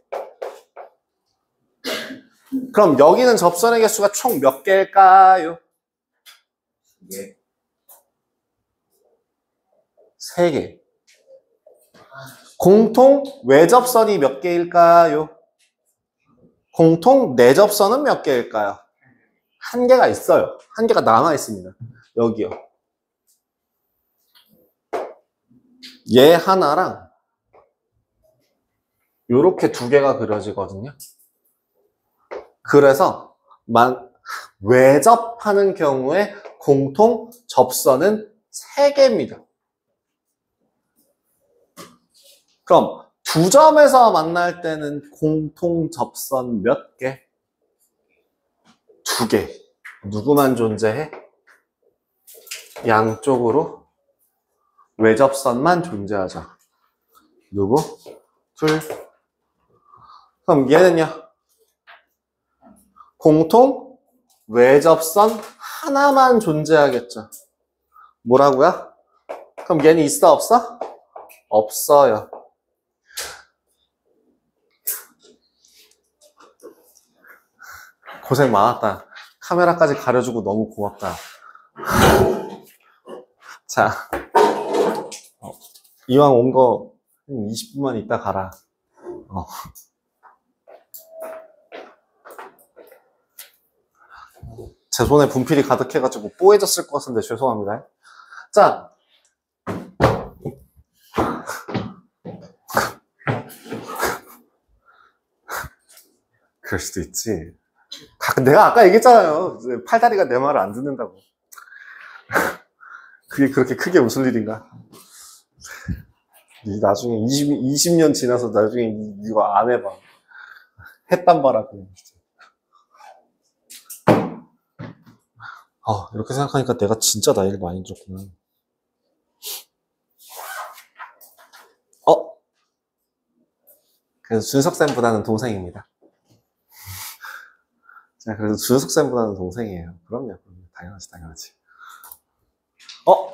S1: 그럼 여기는 접선의 개수가 총 몇 개일까요? 3개. 공통 외접선이 몇 개일까요? 공통 내접선은 몇 개일까요? 한 개가 있어요. 한 개가 남아 있습니다. 여기요. 얘 하나랑 요렇게 두 개가 그려지거든요. 그래서 외접하는 경우에 공통 접선은 3개입니다. 그럼 두 점에서 만날 때는 공통 접선 몇 개? 2개. 누구만 존재해? 양쪽으로 외접선만 존재하죠. 누구? 둘. 그럼 얘는요? 공통 외접선 하나만 존재하겠죠. 뭐라고요? 그럼 얘는 있어 없어? 없어요. 고생 많았다. 카메라까지 가려주고 너무 고맙다. 자, 이왕 온 거 20분만 있다 가라. 제 손에 분필이 가득해가지고 뽀해졌을 것 같은데 죄송합니다. 자, 그럴 수도 있지. 내가 아까 얘기했잖아요. 팔다리가 내 말을 안 듣는다고. 그게 그렇게 크게 웃을 일인가? 나중에 20년 지나서 나중에 이거 안 해봐. 했단 바라고. 이렇게 생각하니까 내가 진짜 나이를 많이 들었구나. 그래서 준석쌤보다는 동생입니다. 자, 그래서 준석쌤보다는 동생이에요. 그럼요. 당연하지.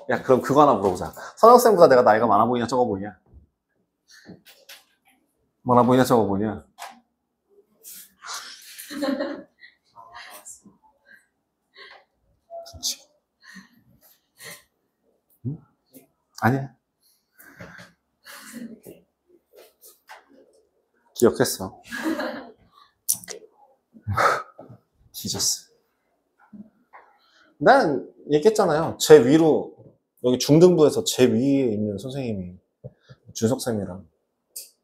S1: 야, 그럼 그거 하나 물어보자. 선영쌤보다 내가 나이가 많아 보이냐, 적어 보이냐? 많아 보이냐, 적어 보이냐? 그렇지. 응? 아니야. 기억했어. 뒤졌어. 난 얘기했잖아요. 제 위로, 여기 중등부에서 제 위에 있는 선생님이 준석쌤이랑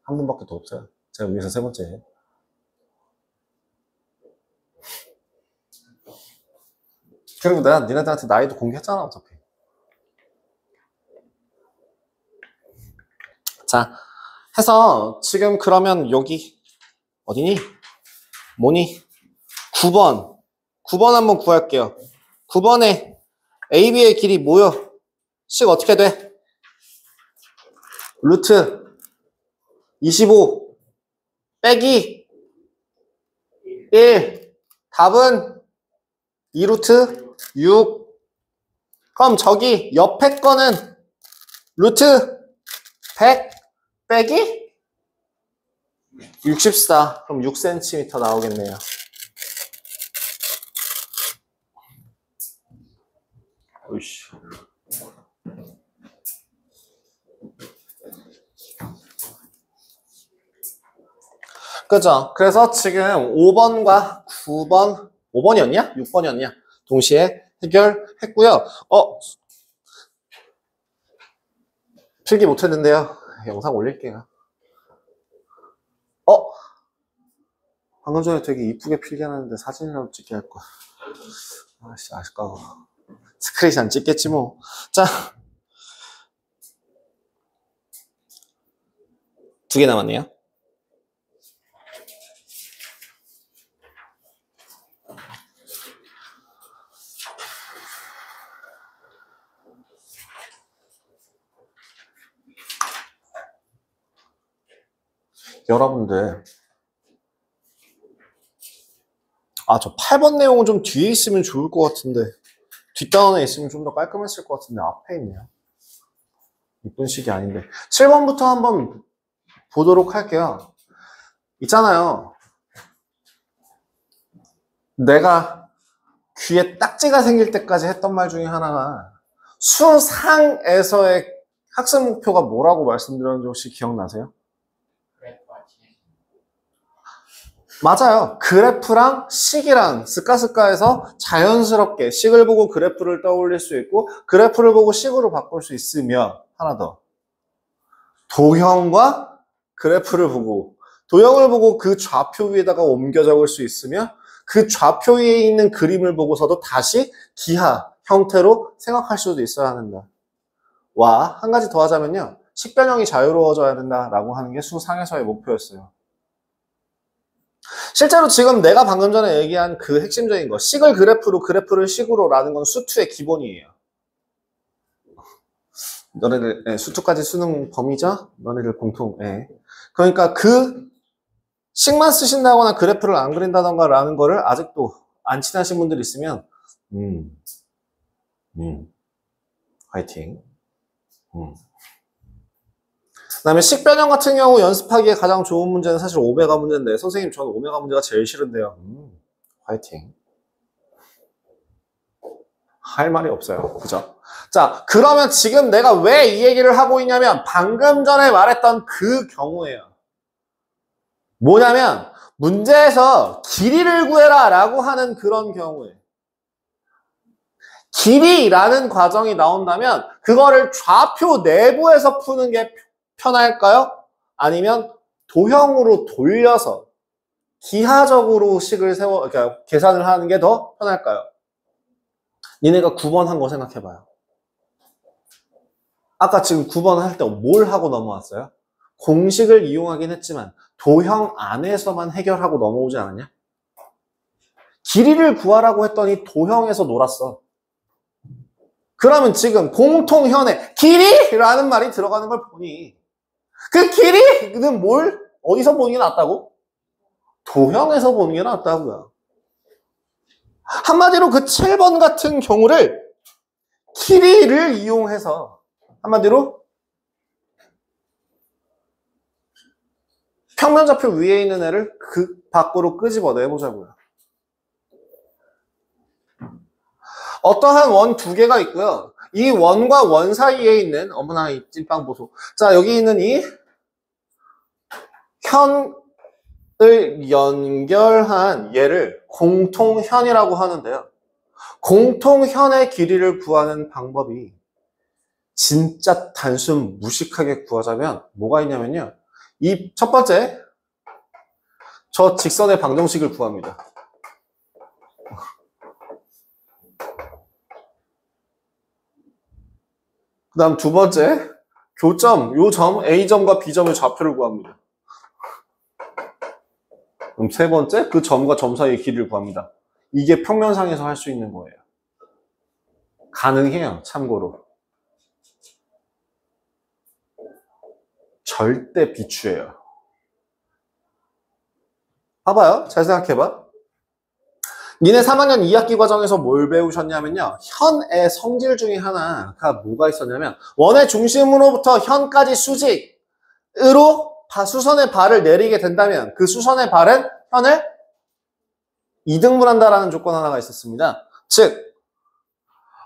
S1: 한 분밖에 더 없어요. 제가 위에서 3번째예요. 그리고 내가 니네들한테 나이도 공개했잖아, 어차피. 자, 해서 지금 그러면 여기 어디니? 뭐니? 9번 한번 구할게요. 9번에 AB의 길이 뭐요? 식 어떻게 돼? 루트 25 빼기 1. 답은 2루트 6. 그럼 저기 옆에 거는 루트 100 빼기 64. 그럼 6cm 나오겠네요. 오이씨. 그죠? 그래서 지금 5번과 9번, 5번이었냐? 6번이었냐? 동시에 해결했고요. 필기 못했는데요. 영상 올릴게요. 방금 전에 되게 이쁘게 필기하는데 사진이라도 찍게 할 거야. 아씨, 아쉽까워. 스크린샷 안 찍겠지 뭐. 자, 2개 남았네요. 여러분들, 저 8번 내용은 좀 뒤에 있으면 좋을 것 같은데, 뒷단원에 있으면 좀 더 깔끔했을 것 같은데, 앞에 있네요. 이쁜 식이 아닌데. 7번부터 한번 보도록 할게요. 있잖아요. 내가 귀에 딱지가 생길 때까지 했던 말 중에 하나가, 수상에서의 학습 목표가 뭐라고 말씀드렸는지 혹시 기억나세요? 맞아요. 그래프랑 식이랑 스카스카에서 자연스럽게 식을 보고 그래프를 떠올릴 수 있고 그래프를 보고 식으로 바꿀 수 있으며 하나 더. 도형과 그래프를 보고 도형을 보고 그 좌표 위에다가 옮겨 적을 수 있으며 그 좌표 위에 있는 그림을 보고서도 다시 기하 형태로 생각할 수도 있어야 한다. 와, 한 가지 더 하자면요. 식변형이 자유로워져야 된다라고 하는 게 수상에서의 목표였어요. 실제로 지금 내가 방금 전에 얘기한 그 핵심적인 거, 식을 그래프로, 그래프를 식으로라는 건 수투의 기본이에요. 너네들, 수투까지 수능 범위죠? 너네들 공통, 그러니까 그 식만 쓰신다거나 그래프를 안 그린다던가 라는 거를 아직도 안 친하신 분들 있으면, 화이팅. 그 다음에 식변형 같은 경우 연습하기에 가장 좋은 문제는 사실 오메가 문제인데 선생님 저는 오메가 문제가 제일 싫은데요. 화이팅. 할 말이 없어요. 그죠? 자, 그러면 지금 내가 왜 이 얘기를 하고 있냐면 방금 전에 말했던 그 경우예요. 뭐냐면 문제에서 길이를 구해라 라고 하는 그런 경우에 길이라는 과정이 나온다면 그거를 좌표 내부에서 푸는 게 편할까요? 아니면 도형으로 돌려서 기하적으로 식을 그러니까 계산을 하는 게 더 편할까요? 니네가 9번 한 거 생각해봐요. 아까 지금 9번 할 때 뭘 하고 넘어왔어요? 공식을 이용하긴 했지만 도형 안에서만 해결하고 넘어오지 않았냐? 길이를 구하라고 했더니 도형에서 놀았어. 그러면 지금 공통현에 길이라는 말이 들어가는 걸 보니 그 길이는 어디서 보는 게 낫다고? 도형에서 보는 게 낫다고요. 한마디로 그 7번 같은 경우를 길이를 이용해서 한마디로 평면좌표 위에 있는 애를 그 밖으로 끄집어내보자고요. 어떠한 원 두 개가 있고요. 이 원과 원 사이에 있는 어머나 이 찐빵 보소. 자, 여기 있는 이 현을 연결한 얘를 공통현이라고 하는데요. 공통현의 길이를 구하는 방법이 진짜 단순 무식하게 구하자면 뭐가 있냐면요. 이 첫 번째 저 직선의 방정식을 구합니다. 그 다음 두 번째 교점, 요 점 A점과 B점의 좌표를 구합니다. 그럼 세 번째 그 점과 점 사이의 길이를 구합니다. 이게 평면상에서 할 수 있는 거예요. 가능해요. 참고로. 절대 비추예요. 봐봐요. 잘 생각해봐. 니네 3학년 2학기 과정에서 뭘 배우셨냐면요. 현의 성질 중에 하나가 뭐가 있었냐면 원의 중심으로부터 현까지 수직으로 수선의 발을 내리게 된다면 그 수선의 발은 현을 이등분한다라는 조건 하나가 있었습니다. 즉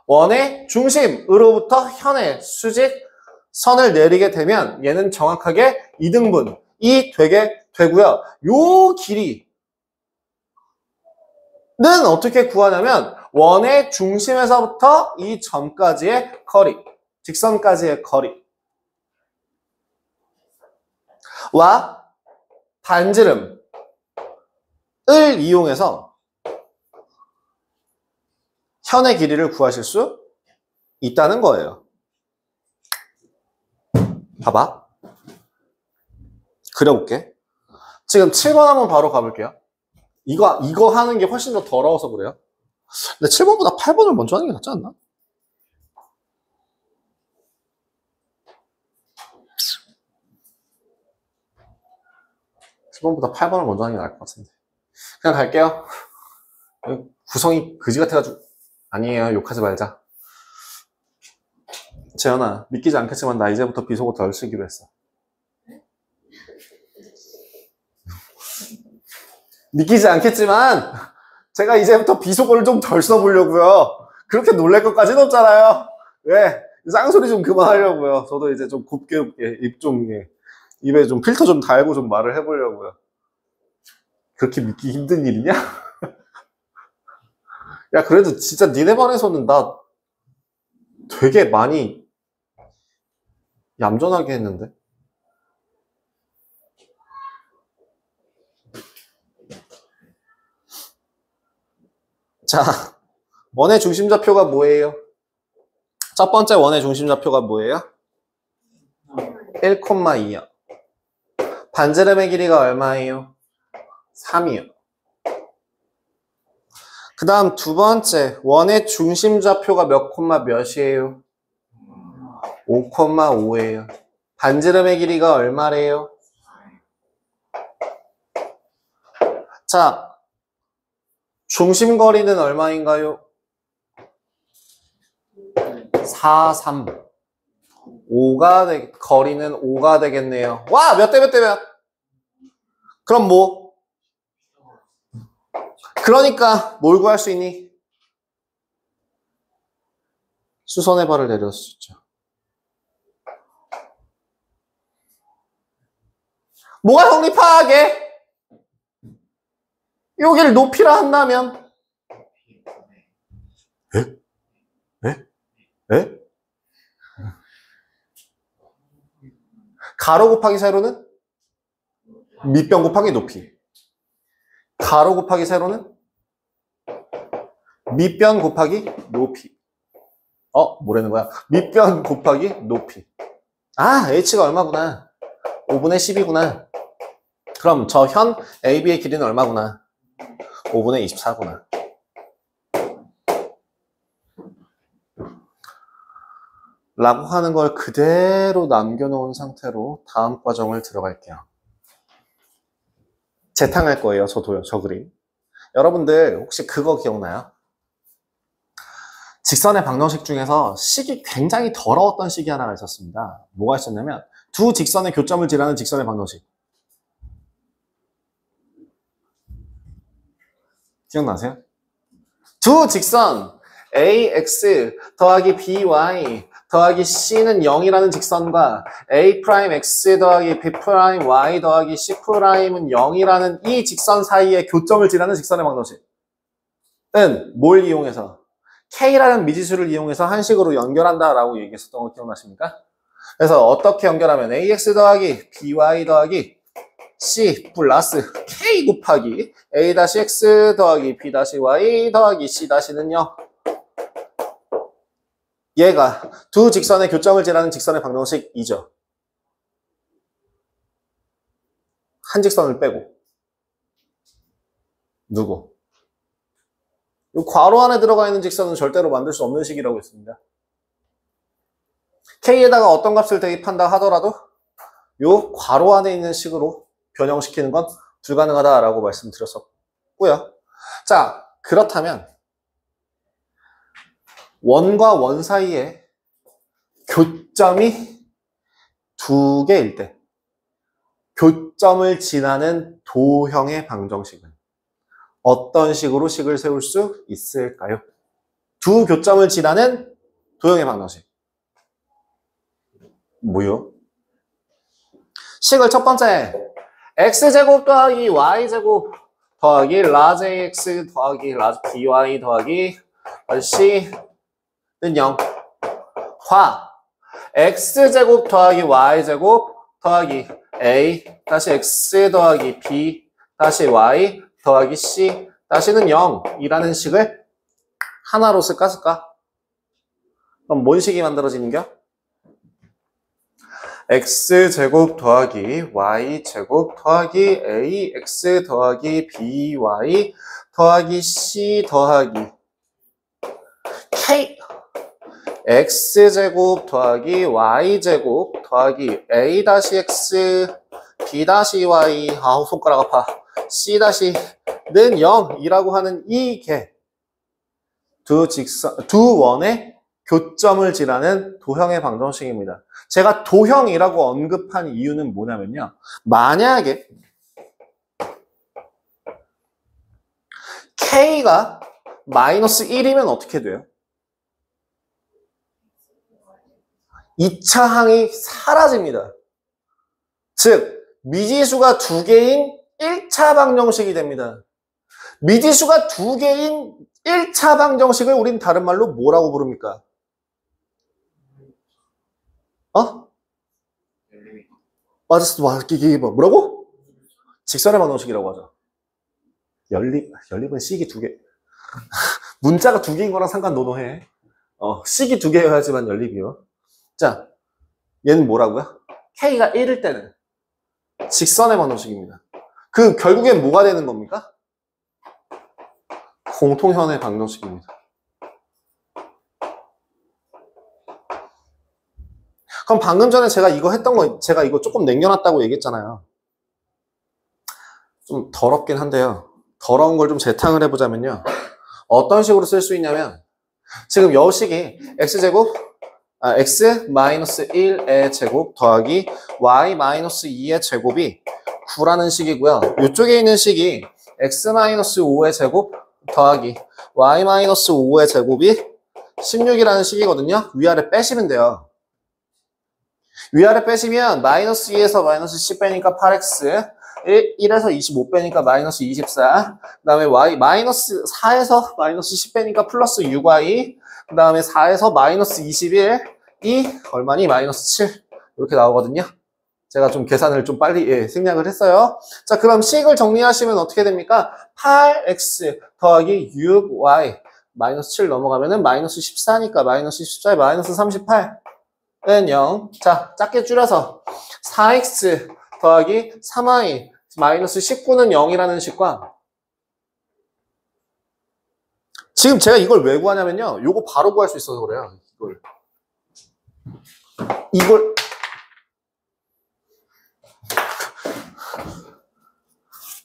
S1: 원의 중심으로부터 현의 수직 선을 내리게 되면 얘는 정확하게 이등분이 되게 되고요. 요 길이는 어떻게 구하냐면 원의 중심에서부터 이 점까지의 거리, 직선까지의 거리와 반지름을 이용해서 현의 길이를 구하실 수 있다는 거예요. 봐봐. 그려볼게. 지금 7번 한번 바로 가볼게요. 이거 하는 게 훨씬 더 더러워서 그래요. 근데 7번보다 8번을 먼저 하는 게 낫지 않나? (7번보다) 8번을 먼저 하는 게 나을 것 같은데. 그냥 갈게요. 구성이 그지 같아가지고. 아니에요. 욕하지 말자. 재현아, 믿기지 않겠지만 나 이제부터 비속어 덜 쓰기로 했어. 믿기지 않겠지만 제가 이제부터 비속어를 좀 덜 써보려고요. 그렇게 놀랄 것까지는 없잖아요. 왜? 쌍소리 좀 그만하려고요. 저도 이제 좀 곱게 입에 좀 필터 좀 달고 좀 말을 해보려고요. 그렇게 믿기 힘든 일이냐? 야, 그래도 진짜 니네 반에서는 나 되게 많이 얌전하게 했는데? 자, 원의 중심좌표가 뭐예요? 첫 번째 원의 중심좌표가 뭐예요? 1,2요. 반지름의 길이가 얼마예요? 3이요. 그 다음 두 번째 원의 중심좌표가 몇 콤마 몇이에요? 5,5예요. 반지름의 길이가 얼마래요? 자, 중심거리는 얼마인가요? 4, 3. 거리는 5가 되겠네요. 와! 몇 대 몇 대 몇? 그럼 뭐? 그러니까 뭘 구할 수 있니? 수선의 발을 내릴 수 있죠. 뭐가 성립하게? 여기를 높이라 한다면? 에? 에? 에? 가로 곱하기 세로는? 밑변 곱하기 높이. 가로 곱하기 세로는? 밑변 곱하기 높이. 뭐라는 거야? 밑변 곱하기 높이. 아, h가 얼마구나? 5분의 10이구나. 그럼 저 현 AB의 길이는 얼마구나? 5분의 24구나. 라고 하는 걸 그대로 남겨놓은 상태로 다음 과정을 들어갈게요. 재탕할 거예요. 저도요. 저 그림. 여러분들 혹시 그거 기억나요? 직선의 방정식 중에서 식이 굉장히 더러웠던 식이 하나가 있었습니다. 뭐가 있었냐면 두 직선의 교점을 지라는 직선의 방정식. 기억나세요? 두 직선 ax 더하기 by 더하기 c는 0이라는 직선과 a'x 더하기 b'y 더하기 c'은 0이라는 이 직선 사이에 교점을 지라는 직선의 방정식은 뭘 이용해서? k라는 미지수를 이용해서 한식으로 연결한다라고 얘기했었던 거 기억나십니까? 그래서 어떻게 연결하면 ax 더하기 by 더하기 c 플러스 k 곱하기 a-x 더하기 b-y 더하기 c-는요. 얘가 두 직선의 교점을 지라는 직선의 방정식이죠. 한 직선을 빼고. 누구? 이 괄호 안에 들어가 있는 직선은 절대로 만들 수 없는 식이라고 했습니다. k에다가 어떤 값을 대입한다 하더라도 이 괄호 안에 있는 식으로 변형시키는 건 불가능하다라고 말씀드렸었고요. 자, 그렇다면 원과 원 사이에 교점이 두 개일 때 교점을 지나는 도형의 방정식은 어떤 식으로 식을 세울 수 있을까요? 두 교점을 지나는 도형의 방정식. 뭐요? 식을 첫 번째 x제곱 더하기 y제곱 더하기 라지 x 더하기 라지 by 더하기 c는 0. 화 x제곱 더하기 y제곱 더하기 a 다시 x 더하기 b 다시 y 더하기 c 다시는 0이라는 식을 하나로 쓸까? 그럼 뭔 식이 만들어지는겨? x제곱 더하기 y제곱 더하기 ax 더하기 by 더하기 c 더하기 k x제곱 더하기 y제곱 더하기 a-x b-y 손가락 아파 c-는 0이라고 하는 이게 두 원의 교점을 지라는 도형의 방정식입니다. 제가 도형이라고 언급한 이유는 뭐냐면요. 만약에 k가 마이너스 1이면 어떻게 돼요? 2차 항이 사라집니다. 즉 미지수가 두 개인 1차 방정식이 됩니다. 미지수가 2개인 1차 방정식을 우린 다른 말로 뭐라고 부릅니까? 어? 맞았어. 뭐라고? 직선의 방정식이라고 하죠. 연립은 식이 2개. 문자가 2개인 거랑 상관 노노해. 식이 2개여야지만 연립이요. 자, 얘는 뭐라고요? K가 1일 때는 직선의 방정식입니다. 결국엔 뭐가 되는 겁니까? 공통현의 방정식입니다. 그럼 방금 전에 제가 이거 했던 거, 제가 이거 조금 남겨놨다고 얘기했잖아요. 좀 더럽긴 한데요. 더러운 걸 좀 재탕을 해보자면요. 어떤 식으로 쓸 수 있냐면, 지금 여식이 x-1의 제곱 더하기 y-2의 제곱이 9라는 식이고요. 이쪽에 있는 식이 x-5의 제곱 더하기 y-5의 제곱이 16이라는 식이거든요. 위아래 빼시면 돼요. 위아래 빼시면 마이너스 2에서 마이너스 10 빼니까 8x, 1에서 25 빼니까 마이너스 24, 그 다음에 마이너스 4에서 마이너스 10 빼니까 플러스 6y, 그 다음에 4에서 마이너스 21, 얼마니? 마이너스 7. 이렇게 나오거든요. 제가 좀 계산을 좀 빨리 생략을 했어요. 자, 그럼 식을 정리하시면 어떻게 됩니까? 8x 더하기 6y 마이너스 7 넘어가면은 마이너스 14니까 마이너스 14에 마이너스 38은 0. 자, 작게 줄여서 4x 더하기 3y 마이너스 19는 0이라는 식과 지금 제가 이걸 왜 구하냐면요. 요거 바로 구할 수 있어서 그래요. 이걸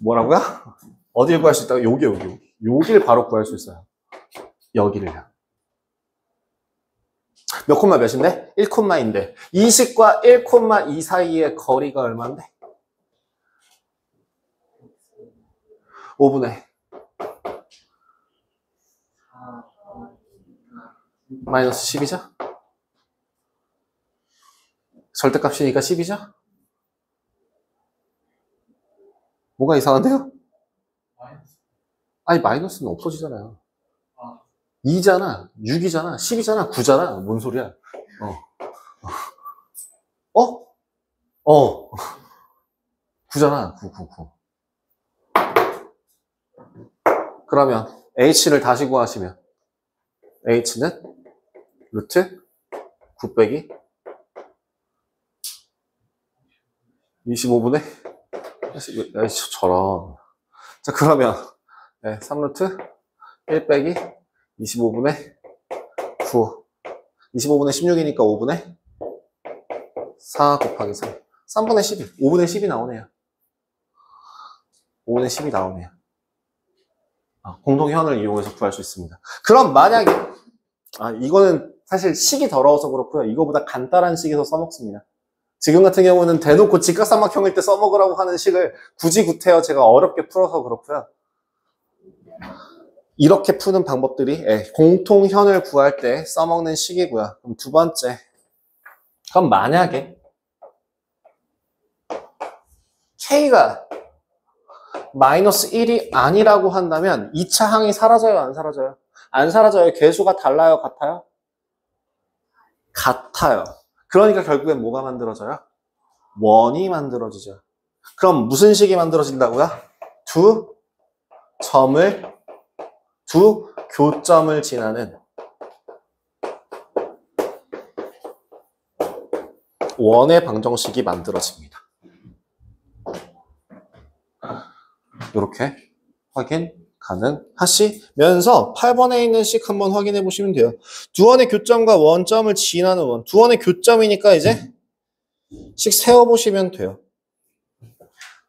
S1: 뭐라고요? 어디를 구할 수 있다고? 여기를 바로 구할 수 있어요. 여기를요. 몇 콤마 몇인데? 1콤마인데 이 식과 1콤마 2 사이의 거리가 얼마인데? 5분의 마이너스 10이죠? 절대값이니까 10이죠? 뭐가 이상한데요? 아니 마이너스는 없어지잖아요. 2잖아, 6이잖아, 10이잖아, 9잖아. 뭔 소리야? 9잖아. 9. 그러면 h를 다시 구하시면 h는 루트 9 빼기 25분의 저런. 자, 그러면 3루트 1 빼기 25분의 9 25분의 16이니까 5분의 4 곱하기 3 3분의 12 5분의 10이 나오네요. 5분의 10이 나오네요. 공통현을 이용해서 구할 수 있습니다. 그럼 만약에 이거는 사실 식이 더러워서 그렇고요. 이거보다 간단한 식에서 써먹습니다. 지금 같은 경우는 대놓고 직각삼각형일 때 써먹으라고 하는 식을 굳이 구태여 제가 어렵게 풀어서 그렇고요. 이렇게 푸는 방법들이 공통현을 구할 때 써먹는 식이고요. 그럼 두 번째, 그럼 만약에 K가 마이너스 1이 아니라고 한다면 2차 항이 사라져요? 안 사라져요? 안 사라져요. 개수가 달라요? 같아요? 같아요. 그러니까 결국엔 뭐가 만들어져요? 원이 만들어지죠. 그럼 무슨 식이 만들어진다고요? 두 교점을 지나는 원의 방정식이 만들어집니다. 이렇게 확인 가능하시면서 8번에 있는 식 한번 확인해 보시면 돼요. 두 원의 교점과 원점을 지나는 원. 두 원의 교점이니까 이제 식 세워보시면 돼요.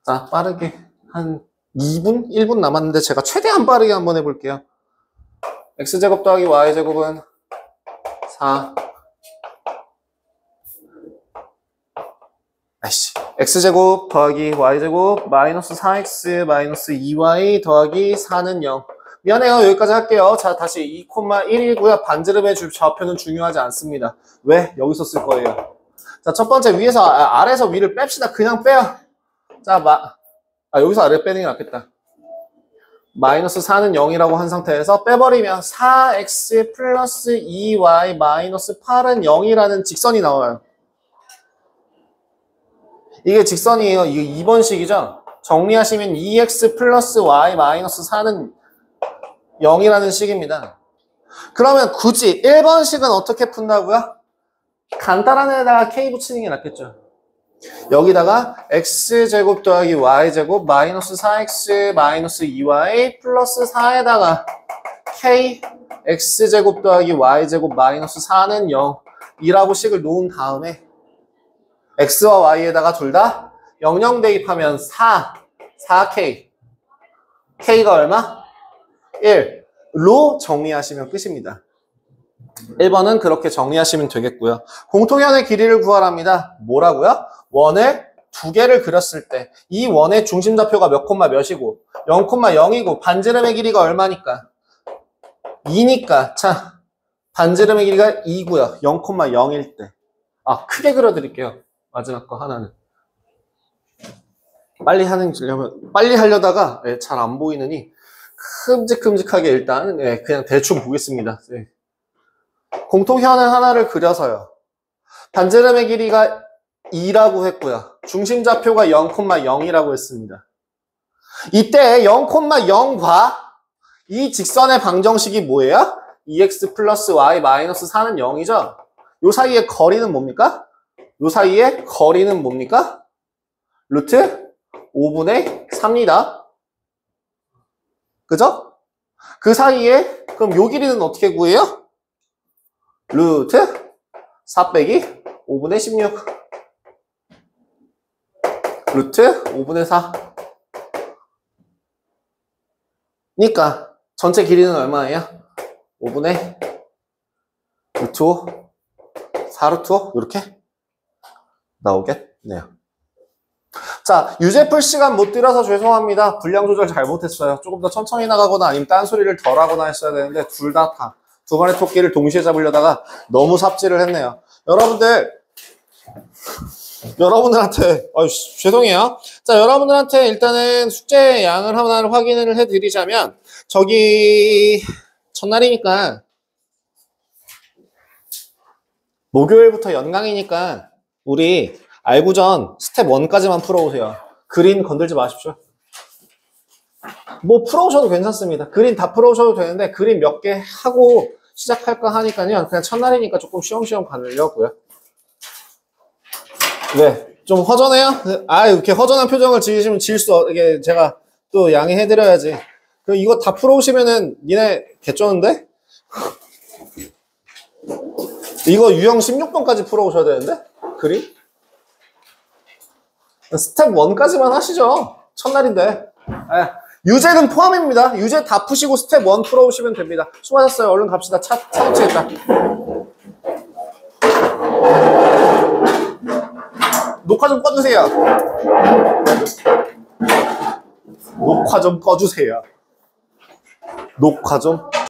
S1: 자, 빠르게 한 2분? 1분 남았는데 제가 최대한 빠르게 한번 해볼게요. x제곱 더하기 y제곱은 4 x제곱 더하기 y제곱 마이너스 4x 마이너스 2y 더하기 4는 0. 미안해요. 여기까지 할게요. 자, 다시 2,1이고요. 반지름의 좌표는 중요하지 않습니다. 왜? 여기서 쓸 거예요. 자, 첫 번째 위에서 아래에서 위를 뺍시다. 그냥 빼요. 자, 여기서 아래 빼는 게 낫겠다. 마이너스 4는 0이라고 한 상태에서 빼버리면 4x 플러스 2y 마이너스 8은 0이라는 직선이 나와요. 이게 직선이에요. 이게 2번식이죠. 정리하시면 2x 플러스 y 마이너스 4는 0이라는 식입니다. 그러면 굳이 1번식은 어떻게 푼다고요? 간단한 애에다가 k 붙이는 게 낫겠죠. 여기다가 x제곱 더하기 y제곱 마이너스 4x 마이너스 2y 플러스 4에다가 k x제곱 더하기 y제곱 마이너스 4는 0이라고 식을 놓은 다음에 x와 y에다가 둘 다 00 대입하면 4k k가 얼마? 1로 정리하시면 끝입니다. 1번은 그렇게 정리하시면 되겠고요. 공통현의 길이를 구하랍니다. 뭐라고요? 원을 두 개를 그렸을 때 이 원의 중심좌표가 몇 콤마 몇이고 0,0이고 반지름의 길이가 얼마니까? 2니까 자 반지름의 길이가 2고요. 0,0일 때 크게 그려드릴게요. 마지막 거 하나는 빨리 하려다가 잘 안 보이느니 큼직큼직하게 일단 그냥 대충 보겠습니다. 공통현을 하나를 그려서요. 반지름의 길이가 2라고 했고요. 중심좌표가 0,0이라고 했습니다. 이때 0,0과 이 직선의 방정식이 뭐예요? 2x 플러스 y 마이너스 4는 0이죠? 요 사이의 거리는 뭡니까? 요 사이의 거리는 뭡니까? 루트 5분의 3이다. 그죠? 그 사이에 그럼 요 길이는 어떻게 구해요? 루트 4 빼기 5분의 16 루트 5분의 4 니까 전체 길이는 얼마예요? 5분의 루트 5 4루트 5 이렇게 나오겠네요. 자, 유제 풀 시간 못 들여서 죄송합니다. 분량 조절 잘못했어요. 조금 더 천천히 나가거나 아니면 딴소리를 덜 하거나 했어야 되는데 둘 다 두 마리 토끼를 동시에 잡으려다가 너무 삽질을 했네요. 여러분들한테 죄송해요. 자, 여러분들한테 일단은 숙제 양을 하나를 확인을 해드리자면 저기 첫날이니까 목요일부터 연강이니까 우리 알구전 스텝 1까지만 풀어오세요. 그린 건들지 마십시오. 뭐 풀어오셔도 괜찮습니다. 그린 다 풀어오셔도 되는데 그린 몇 개 하고 시작할까 하니까요. 그냥 첫날이니까 조금 쉬엄쉬엄 가려고요. 네, 좀 허전해요? 이렇게 허전한 표정을 지으시면 이게 제가 또 양해해드려야지. 그럼 이거 다 풀어오시면은 니네 개쩌는데? 이거 유형 16번까지 풀어오셔야 되는데? 그린? 스텝 1까지만 하시죠. 첫날인데. 유제는 포함입니다. 유제 다 푸시고 스텝 1 풀어오시면 됩니다. 수고하셨어요. 얼른 갑시다. 차 놓치겠다. 녹화 좀 꺼주세요. 녹화 좀 꺼주세요. 녹화 좀